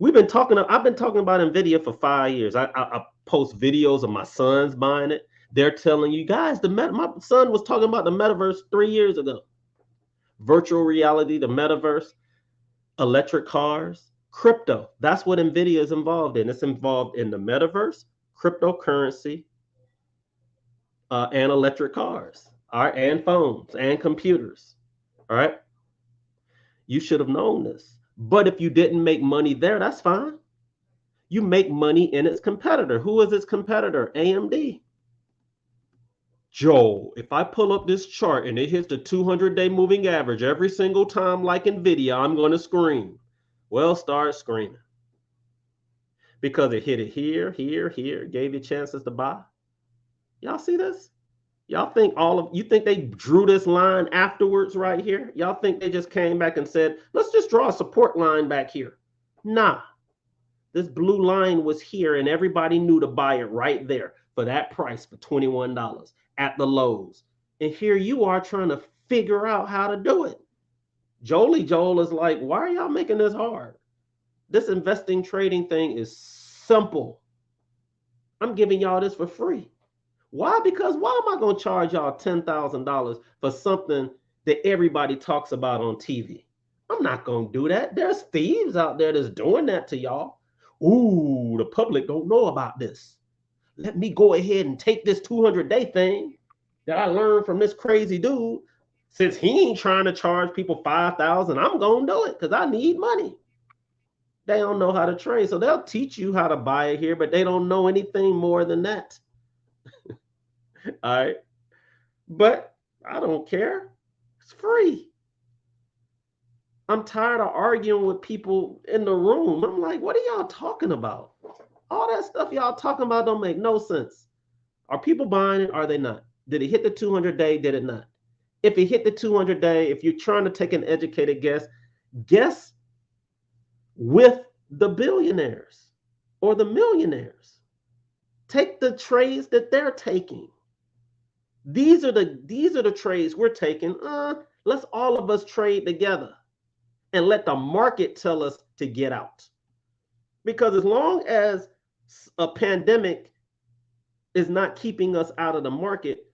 I've been talking about NVIDIA for 5 years. I post videos of my sons buying it. They're telling you guys, my son was talking about the metaverse 3 years ago. Virtual reality, the metaverse, electric cars, crypto. That's what NVIDIA is involved in. It's involved in the metaverse, cryptocurrency, and electric cars, all right, and phones and computers, all right? You should have known this. But if you didn't make money there, that's fine. You make money in its competitor. Who is its competitor? AMD. Joel, if I pull up this chart and it hits the 200-day moving average every single time like NVIDIA, I'm going to scream. Well, start screaming. Because it hit it here, here, here, gave you chances to buy. Y'all see this? Y'all think you think they drew this line afterwards right here? Y'all think they just came back and said, let's just draw a support line back here? Nah, this blue line was here and everybody knew to buy it right there for that price for $21 at the lows. And here you are trying to figure out how to do it. Joel is like, why are y'all making this hard? This investing trading thing is simple. I'm giving y'all this for free. Why? Because why am I going to charge y'all $10,000 for something that everybody talks about on TV? I'm not going to do that. There's thieves out there that's doing that to y'all. Ooh, the public don't know about this. Let me go ahead and take this 200-day thing that I learned from this crazy dude. Since he ain't trying to charge people $5,000, I'm going to do it because I need money. They don't know how to trade. So they'll teach you how to buy it here, but they don't know anything more than that. All right. But I don't care. It's free. I'm tired of arguing with people in the room. I'm like, what are y'all talking about? All that stuff y'all talking about don't make no sense. Are people buying it? Are they not? Did it hit the 200-day? Did it not? If it hit the 200-day, if you're trying to take an educated guess with the billionaires or the millionaires. Take the trades that they're taking. These are the trades we're taking. Let's all of us trade together and let the market tell us to get out. Because as long as a pandemic is not keeping us out of the market,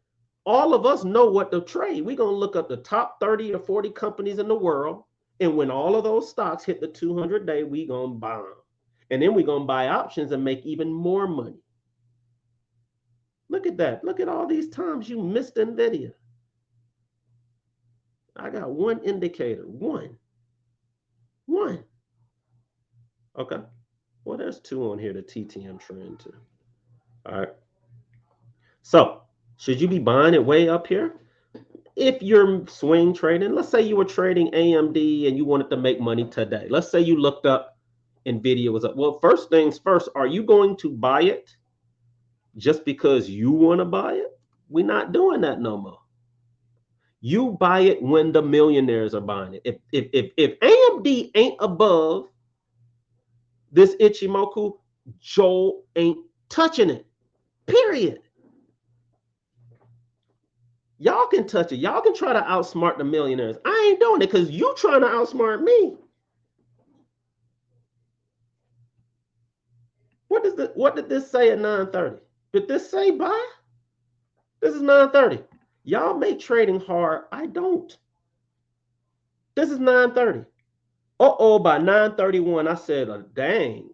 all of us know what to trade. We're going to look up the top 30 or 40 companies in the world. And when all of those stocks hit the 200-day, we're going to buy them. And then we're going to buy options and make even more money. Look at that. Look at all these times you missed NVIDIA. I got one indicator. One. Okay. Well, there's two on here, the TTM trend too. All right. So, should you be buying it way up here? If you're swing trading, let's say you were trading AMD and you wanted to make money today. Let's say you looked up NVIDIA was up. Well, first things first, are you going to buy it just because you want to buy it? We're not doing that no more. You buy it when the millionaires are buying it. If AMD ain't above this Ichimoku, Joel ain't touching it. Period. Y'all can touch it. Y'all can try to outsmart the millionaires. I ain't doing it because you trying to outsmart me. What did this say at 9:30? Did this say buy? This is 9:30. Y'all make trading hard. I don't. This is 9:30. By 9:31, I said, dang,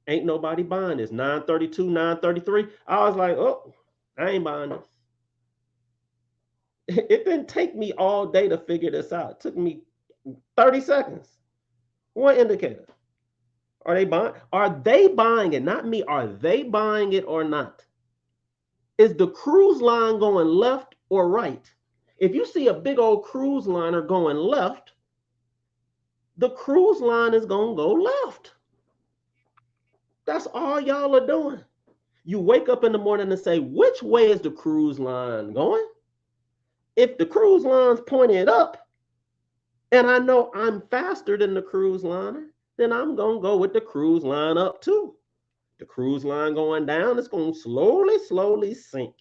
ain't nobody buying this. 9:32, 9:33. I was like, I ain't buying this. It didn't take me all day to figure this out. It took me 30 seconds. One indicator. Are they buying? Are they buying it? Not me. Are they buying it or not? Is the cruise line going left or right? If you see a big old cruise liner going left, the cruise line is going to go left. That's all y'all are doing. You wake up in the morning and say, which way is the cruise line going? If the cruise line's pointed up, and I know I'm faster than the cruise liner, then I'm going to go with the cruise line up too. The cruise line going down, it's going to slowly sink.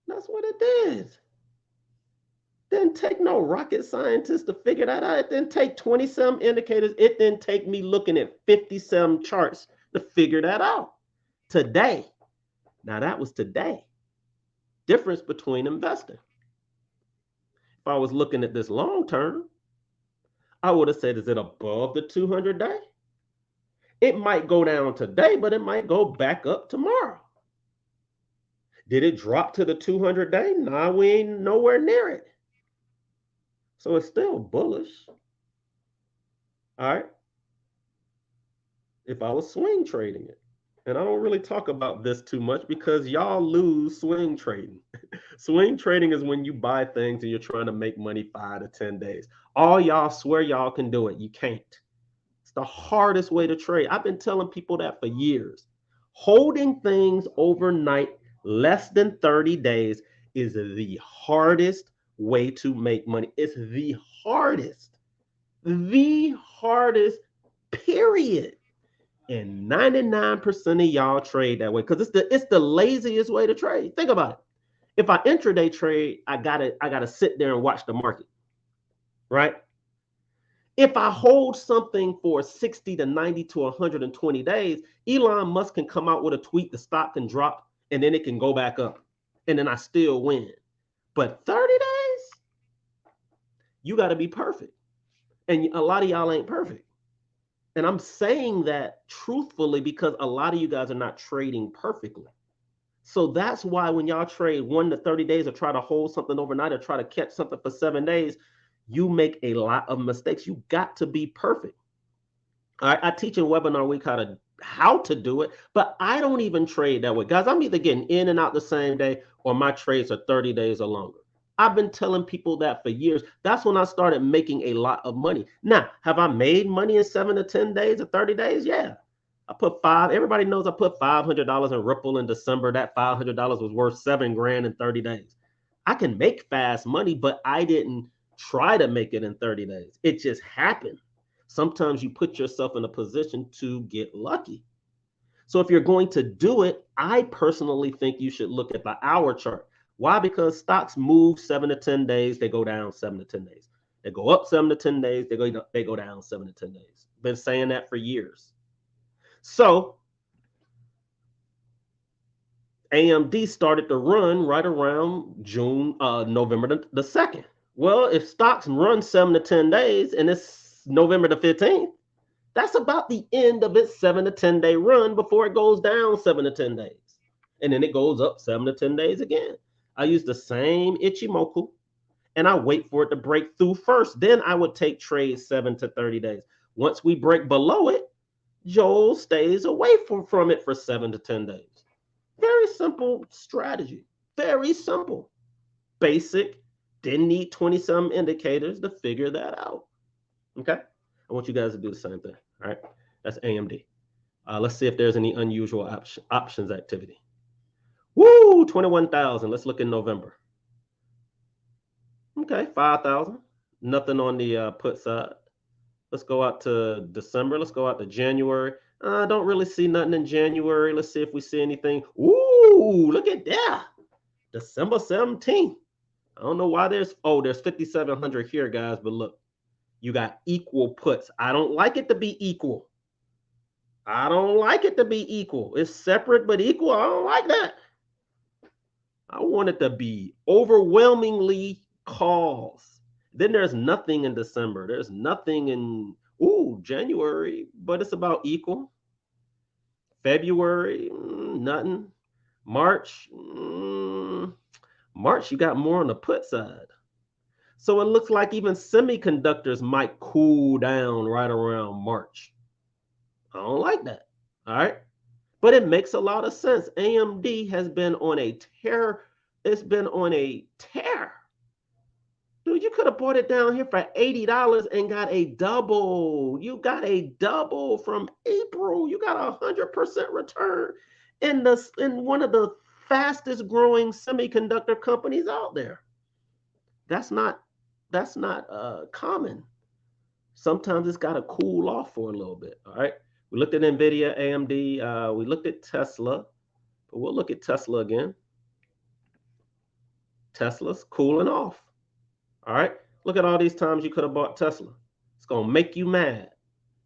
That's what it did. Didn't take no rocket scientist to figure that out. It didn't take 20-some indicators. It didn't take me looking at 50-some charts to figure that out. Today. Now that was today. Difference between investing. If I was looking at this long term, I would have said, is it above the 200-day? It might go down today, but it might go back up tomorrow. Did it drop to the 200-day? Nah, we ain't nowhere near it. So it's still bullish. All right. If I was swing trading it. And I don't really talk about this too much because y'all lose swing trading. Swing trading is when you buy things and you're trying to make money 5 to 10 days. All y'all swear y'all can do it. You can't. It's the hardest way to trade. I've been telling people that for years. Holding things overnight, less than 30 days, is the hardest way to make money. It's the hardest. The hardest, period. And 99% of y'all trade that way because it's the laziest way to trade. Think about it. If I intraday trade, I gotta sit there and watch the market, right? If I hold something for 60 to 90 to 120 days, Elon Musk can come out with a tweet, the stock can drop, and then it can go back up. And then I still win. But 30 days, you got to be perfect. And a lot of y'all ain't perfect. And I'm saying that truthfully because a lot of you guys are not trading perfectly. So that's why when y'all trade 1 to 30 days or try to hold something overnight or try to catch something for 7 days, you make a lot of mistakes. You got to be perfect. All right, I teach in webinar week how to do it, but I don't even trade that way. Guys, I'm either getting in and out the same day or my trades are 30 days or longer. I've been telling people that for years. That's when I started making a lot of money. Now, have I made money in 7 to 10 days or 30 days? Yeah. Everybody knows I put $500 in Ripple in December. That $500 was worth $7,000 in 30 days. I can make fast money, but I didn't try to make it in 30 days. It just happened. Sometimes you put yourself in a position to get lucky. So if you're going to do it, I personally think you should look at the hour chart. Why? Because stocks move 7 to 10 days, they go down 7 to 10 days. They go up 7 to 10 days, they go down 7 to 10 days. Been saying that for years. So AMD started to run right around November the 2nd. Well, if stocks run 7 to 10 days and it's November the 15th, that's about the end of its 7 to 10 day run before it goes down 7 to 10 days. And then it goes up 7 to 10 days again. I use the same Ichimoku and I wait for it to break through first. Then I would take trades 7 to 30 days. Once we break below it, Joel stays away from it for 7 to 10 days. Very simple strategy. Very simple. Basic. Didn't need 20-some indicators to figure that out. Okay? I want you guys to do the same thing. All right? That's AMD. Let's see if there's any unusual options activity. Woo! 21,000. Let's look in November. Okay, 5,000. Nothing on the put side. Let's go out to December. Let's go out to January. I don't really see nothing in January. Let's see if we see anything. Ooh, look at that. December 17th. I don't know why there's 5,700 here, guys, but look, you got equal puts. I don't like it to be equal. I don't like it to be equal. It's separate but equal. I don't like that. I want it to be overwhelmingly calls. Then there's nothing in December. There's nothing in January, but it's about equal. February, nothing. March, you got more on the put side. So it looks like even semiconductors might cool down right around March. I don't like that. All right. But it makes a lot of sense. AMD has been on a tear. It's been on a tear. Dude, you could have bought it down here for $80 and got a double. You got a double from April. You got 100% return in one of the fastest growing semiconductor companies out there. That's not common. Sometimes it's got to cool off for a little bit. All right. We looked at NVIDIA, AMD. We looked at Tesla, but we'll look at Tesla again. Tesla's cooling off. All right. Look at all these times you could have bought Tesla. It's going to make you mad.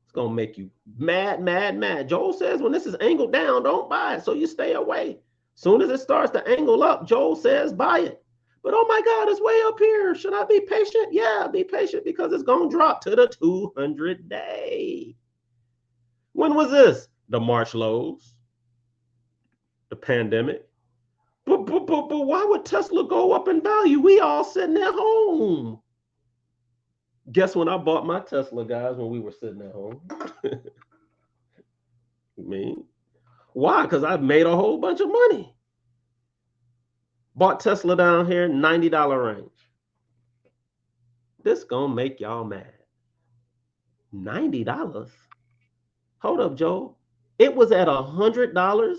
It's going to make you mad, mad, mad. Joel says when this is angled down, don't buy it. So you stay away. Soon as it starts to angle up, Joel says buy it. But oh my God, it's way up here. Should I be patient? Yeah, be patient because it's going to drop to the 200-day. When was this? The March lows, the pandemic. But why would Tesla go up in value? We all sitting at home. Guess when I bought my Tesla, guys, when we were sitting at home? Me. Why? Because I've made a whole bunch of money. Bought Tesla down here, $90 range. This gonna make y'all mad. $90? Hold up, Joel. It was at $100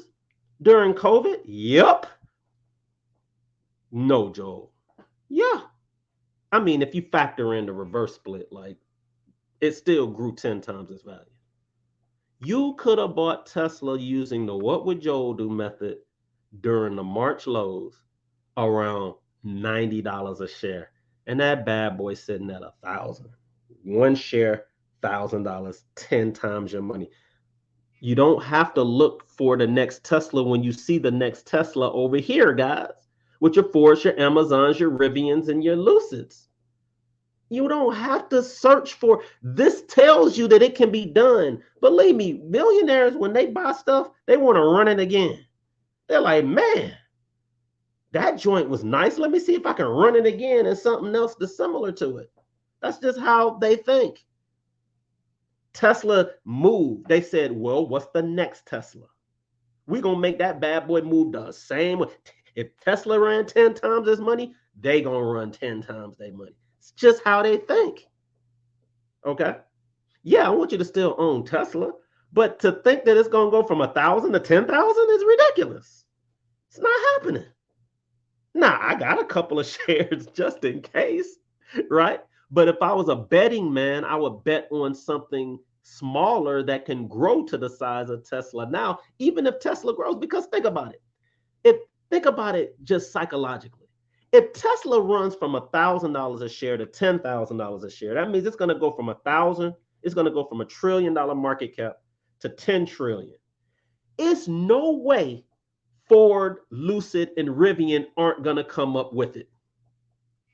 during COVID? Yep. No, Joel. Yeah. I mean, if you factor in the reverse split, like it still grew 10 times its value. You could have bought Tesla using the what would Joel do method during the March lows around $90 a share. And that bad boy sitting at 1,000. One share, $1,000, 10 times your money. You don't have to look for the next Tesla when you see the next Tesla over here, guys, with your Fords, your Amazons, your Rivians, and your Lucids. You don't have to search for this. Tells you that it can be done. Believe me, millionaires, when they buy stuff, they want to run it again. They're like, man, that joint was nice. Let me see if I can run it again and something else that's similar to it. That's just how they think. Tesla moved. They said, well, what's the next Tesla? We're going to make that bad boy move the same way. If Tesla ran 10 times as money, they going to run 10 times their money. It's just how they think. Okay? Yeah, I want you to still own Tesla, but to think that it's going to go from 1,000 to 10,000 is ridiculous. It's not happening. Nah, I got a couple of shares just in case, right? But if I was a betting man, I would bet on something smaller that can grow to the size of Tesla now, even if Tesla grows. Because think about it. Think about it just psychologically. If Tesla runs from $1,000 a share to $10,000 a share, that means it's going to go from 1,000. It's going to go from $1 trillion market cap to 10 trillion. It's no way Ford, Lucid, and Rivian aren't going to come up with it.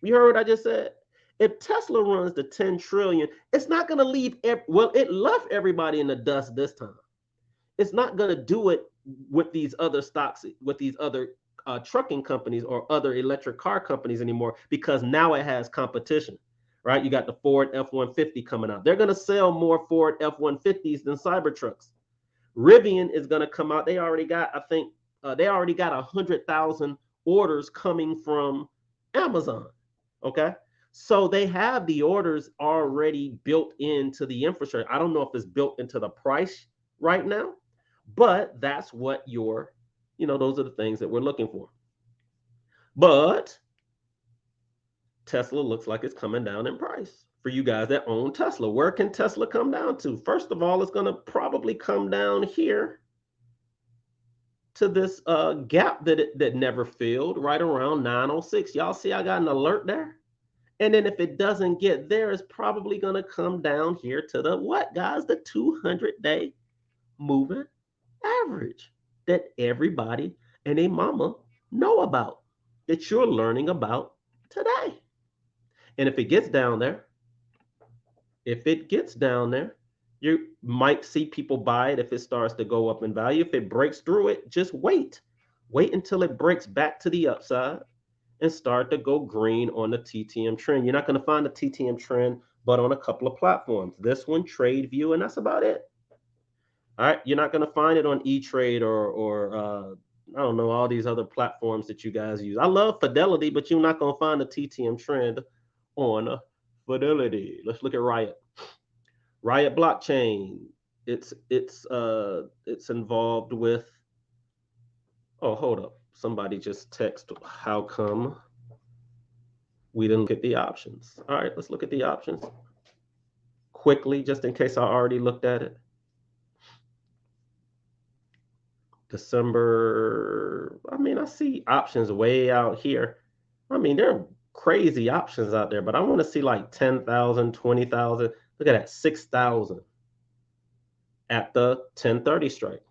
You heard what I just said? If Tesla runs to 10 trillion, it's not going to leave, well, it left everybody in the dust this time. It's not going to do it with these other stocks, with these other trucking companies or other electric car companies anymore, because now it has competition, right? You got the Ford F-150 coming out. They're going to sell more Ford F-150s than Cybertrucks. Rivian is going to come out. They already got, I think, they already got 100,000 orders coming from Amazon. Okay. So they have the orders already built into the infrastructure. I don't know if it's built into the price right now, but that's what those are the things that we're looking for. But Tesla looks like it's coming down in price. For you guys that own Tesla, where can Tesla come down to? First of all, it's going to probably come down here to this gap that never filled, right around 906. Y'all see I got an alert there? And then if it doesn't get there, it's probably going to come down here to the what, guys? The 200-day moving average that everybody and a mama know about, that you're learning about today. And if it gets down there, you might see people buy it if it starts to go up in value. If it breaks through it, just wait. Wait until it breaks back to the upside and start to go green on the TTM trend. You're not going to find the TTM trend, but on a couple of platforms. This one, TradeView, and that's about it. All right, you're not going to find it on E-Trade or I don't know, all these other platforms that you guys use. I love Fidelity, but you're not going to find the TTM trend on Fidelity. Let's look at Riot. Riot blockchain. It's involved with. Oh, hold up. Somebody just texted. How come we didn't look at the options? All right, let's look at the options quickly, just in case I already looked at it. December. I mean, I see options way out here. I mean, there are crazy options out there, but I want to see like 10,000, 20,000. Look at that, 6,000 at the 1030 strike.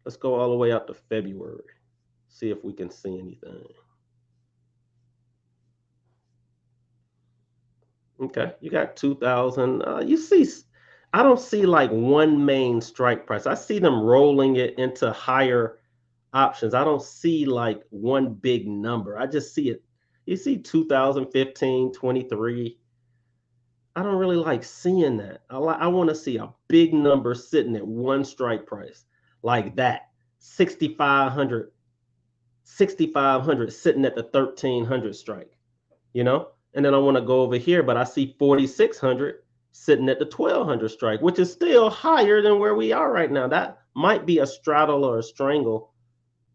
Let's go all the way up to February. See if we can see anything. Okay, you got 2,000. You see, I don't see like one main strike price. I see them rolling it into higher options. I don't see like one big number. I just see it. You see 2015, 23. I don't really like seeing that. I want to see a big number sitting at one strike price like that. 6,500 sitting at the 1,300 strike, And then I want to go over here, but I see 4,600 sitting at the 1,200 strike, which is still higher than where we are right now. That might be a straddle or a strangle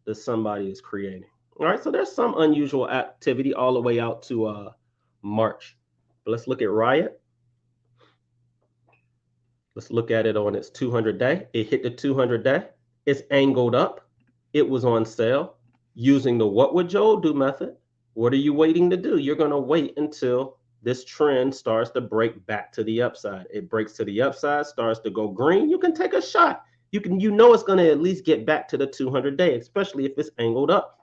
that somebody is creating. All right, so there's some unusual activity all the way out to March. But let's look at Riot. Let's look at it on its 200 day. It hit the 200 day. It's angled up. It was on sale. Using the what would Joel do method. What are you waiting to do? You're going to wait until this trend starts to break back to the upside. It breaks to the upside, starts to go green. You can take a shot. You know it's going to at least get back to the 200 day, especially if it's angled up.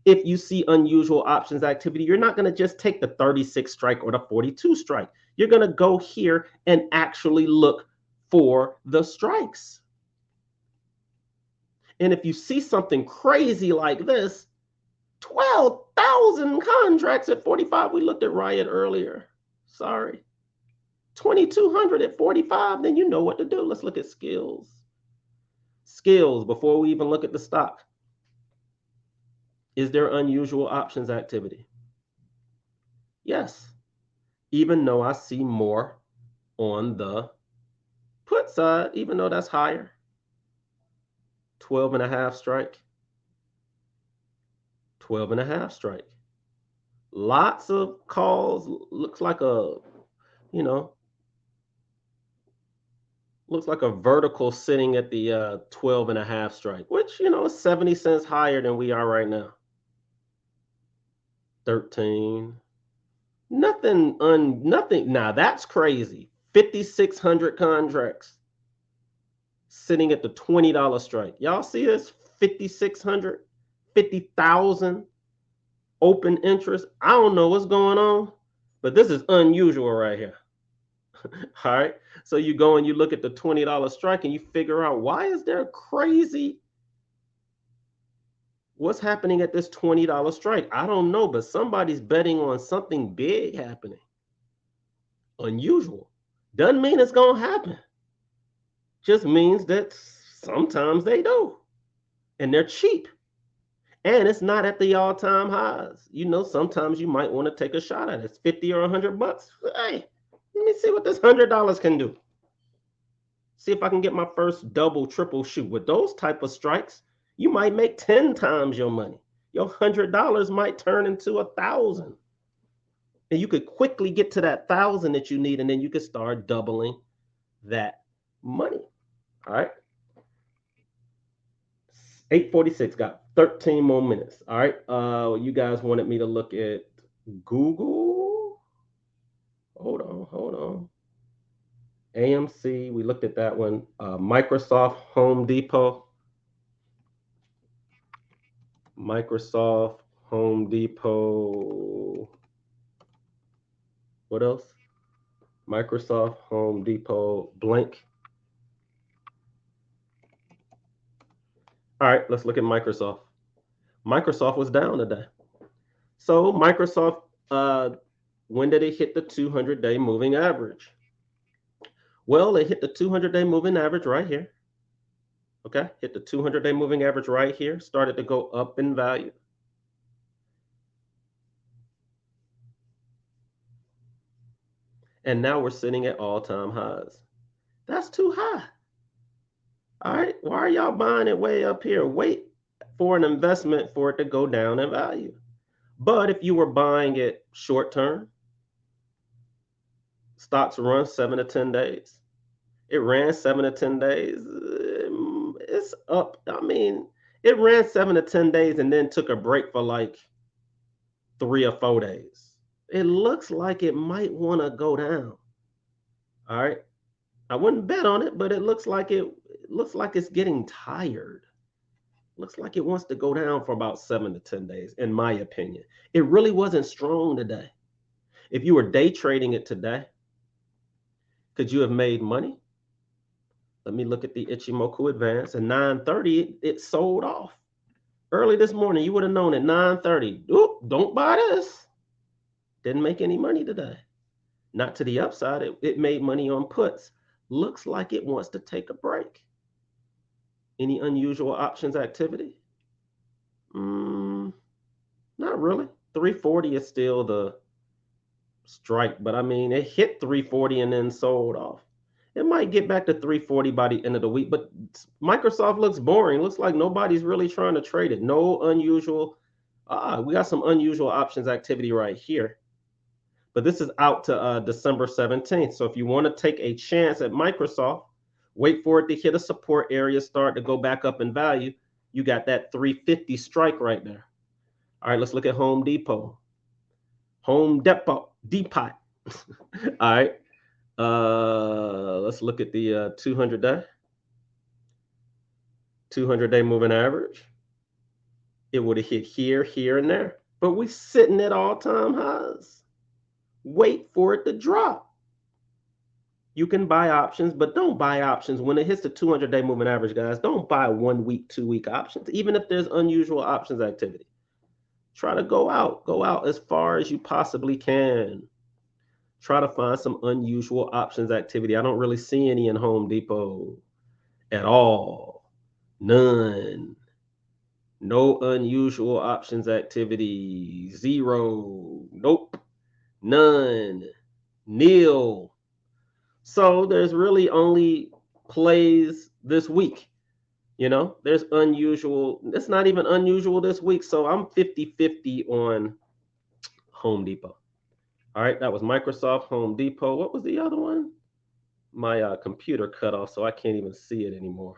If you see unusual options activity, you're not going to just take the 36 strike or the 42 strike. You're going to go here and actually look for the strikes. And if you see something crazy like this, 12,000 contracts at 45. We looked at Riot earlier. Sorry. 2,200 at 45. Then you know what to do. Let's look at skills. Skills before we even look at the stock. Is there unusual options activity? Yes. Even though I see more on the put side, even though that's higher. 12.5 strike. 12.5 strike. Lots of calls. Looks like a, looks like a vertical sitting at the 12.5 strike, which, is 70 cents higher than we are right now. 13. Nothing. Now that's crazy. 5,600 contracts sitting at the $20 strike. Y'all see this? 5,600, 50,000 open interest. I don't know what's going on, but this is unusual right here. All right. So you go and you look at the $20 strike and you figure out, why is there crazy? What's happening at this $20 strike? I don't know, but somebody's betting on something big happening. Unusual. Doesn't mean it's going to happen. Just means that sometimes they do. And they're cheap. And it's not at the all-time highs. Sometimes you might want to take a shot at it. It's 50 or $100. Hey, let me see what this $100 can do. See if I can get my first double, triple shoot. With those type of strikes, you might make 10 times your money. Your $100 might turn into 1,000. And you could quickly get to that 1,000 that you need, and then you could start doubling that money. All right. 8:46, got 13 more minutes. All right. You guys wanted me to look at Google. Hold on. AMC, we looked at that one. Microsoft, Home Depot. Microsoft, Home Depot. What else? Microsoft, Home Depot, blank. All right, let's look at Microsoft. Microsoft was down today. So Microsoft, when did it hit the 200-day moving average? Well, it hit the 200-day moving average right here. Okay, hit the 200-day moving average right here, started to go up in value. And now we're sitting at all-time highs. That's too high. All right, why are y'all buying it way up here? Wait for an investment for it to go down in value. But if you were buying it short term, stocks run 7 to 10 days. It ran 7 to 10 days. It's up. I mean, it ran 7 to 10 days and then took a break for like 3 or 4 days. It looks like it might want to go down. All right. I wouldn't bet on it, but it looks like it's getting tired. Looks like it wants to go down for about 7 to 10 days, in my opinion. It really wasn't strong today. If you were day trading it today, could you have made money? Let me look at the Ichimoku Advance. At 9:30, it sold off. Early this morning, you would have known at 9:30. Oop, don't buy this. Didn't make any money today. Not to the upside. It made money on puts. Looks like it wants to take a break. Any unusual options activity? Not really. 340 is still the strike, but I mean, it hit 340 and then sold off. It might get back to 340 by the end of the week, but Microsoft looks boring. Looks like nobody's really trying to trade it. No unusual. We got some unusual options activity right here. But this is out to December 17th. So if you want to take a chance at Microsoft, wait for it to hit a support area, start to go back up in value. You got that 350 strike right there. All right, let's look at Home Depot. Home Depot. Depot. All right. Let's look at the 200 day. 200-day moving average. It would have hit here, here, and there. But we sitting at all-time highs. Wait for it to drop. You can buy options, but don't buy options when it hits the 200-day moving average, guys. Don't buy 1 week, 2 week options, even if there's unusual options activity. Try to go out as far as you possibly can. Try to find some unusual options activity. I don't really see any in Home Depot at all. None. No unusual options activity. Zero. Nope. None. Nil. So there's really only plays this week. You know, there's unusual. It's not even unusual this week. So I'm 50-50 on Home Depot. All right, that was Microsoft, Home Depot. What was the other one? My computer cut off, so I can't even see it anymore.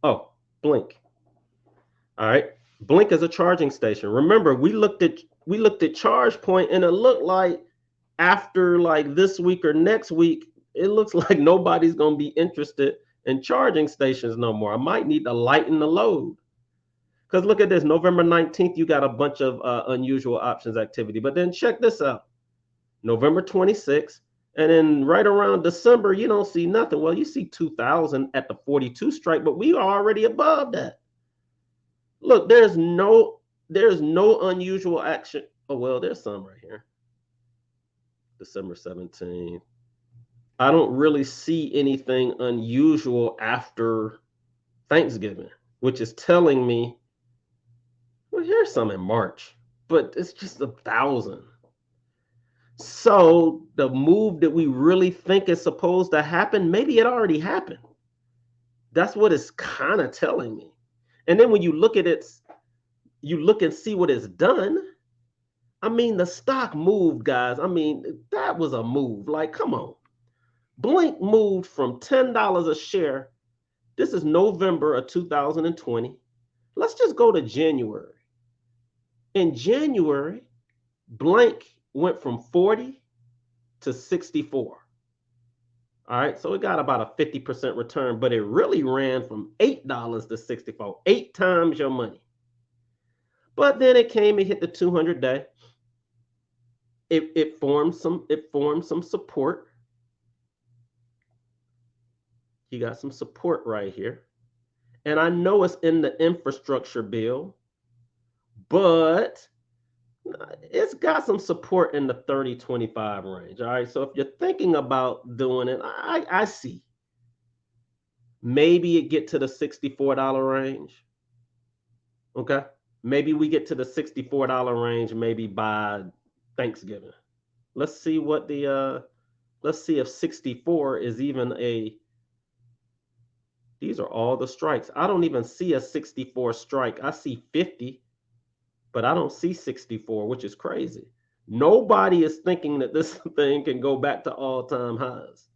Oh, Blink. All right, Blink is a charging station. Remember, we looked at Charge Point, and it looked like after like this week or next week, it looks like nobody's gonna be interested in charging stations no more. I might need to lighten the load. Because look at this, November 19th, you got a bunch of unusual options activity. But then check this out. November 26th, and then right around December, you don't see nothing. Well, you see 2,000 at the 42 strike, but we are already above that. Look, there's no unusual action. Oh, well, there's some right here. December 17th. I don't really see anything unusual after Thanksgiving, which is telling me, well, here's some in March, but it's just 1,000. So the move that we really think is supposed to happen, maybe it already happened. That's what it's kind of telling me. And then when you look at it, you look and see what it's done. I mean, the stock moved, guys. I mean, that was a move. Like, come on. Blink moved from $10 a share. This is November of 2020. Let's just go to January. In January, Blink went from 40 to 64. All right, so it got about a 50% return, but it really ran from $8 to 64, 8 times your money. But then it came and hit the 200-day. It formed some support. You got some support right here. And I know it's in the infrastructure bill, but it's got some support in the 30-25 range. All right. So if you're thinking about doing it, I see. Maybe it get to the $64 range. Okay. Maybe we get to the $64 range maybe by Thanksgiving. Let's see what let's see if 64 is even these are all the strikes. I don't even see a 64 strike. I see 50. But I don't see 64, which is crazy. Nobody is thinking that this thing can go back to all-time highs.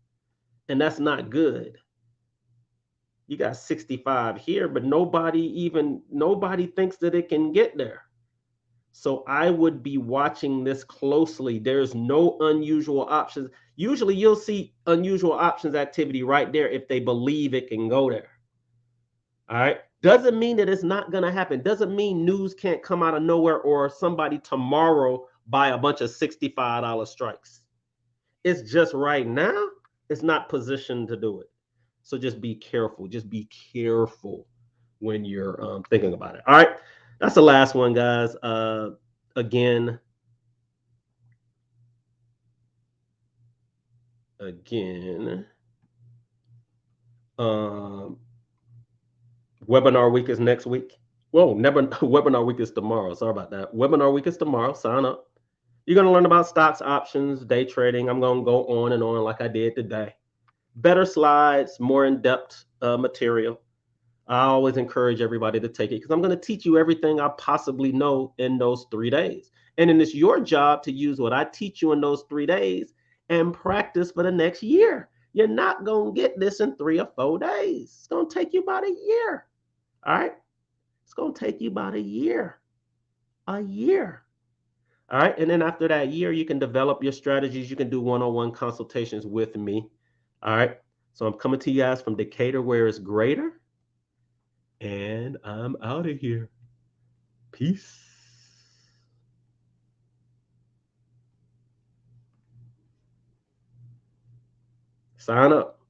And that's not good. You got 65 here, but nobody thinks that it can get there. So I would be watching this closely. There's no unusual options. Usually you'll see unusual options activity right there if they believe it can go there. All right. Doesn't mean that it's not going to happen. Doesn't mean news can't come out of nowhere or somebody tomorrow buy a bunch of $65 strikes. It's just right now, it's not positioned to do it. So just be careful. Just be careful when you're thinking about it. All right. That's the last one, guys. Again, webinar week is next week. Whoa, never. Webinar week is tomorrow. Sorry about that. Webinar week is tomorrow. Sign up. You're going to learn about stocks, options, day trading. I'm going to go on and on like I did today. Better slides, more in-depth material. I always encourage everybody to take it because I'm going to teach you everything I possibly know in those 3 days. And then it's your job to use what I teach you in those 3 days and practice for the next year. You're not going to get this in 3 or 4 days. It's going to take you about a year. All right. It's going to take you about a year. A year. All right. And then after that year, you can develop your strategies. You can do one-on-one consultations with me. All right. So I'm coming to you guys from Decatur, where it's greater. And I'm out of here. Peace. Sign up.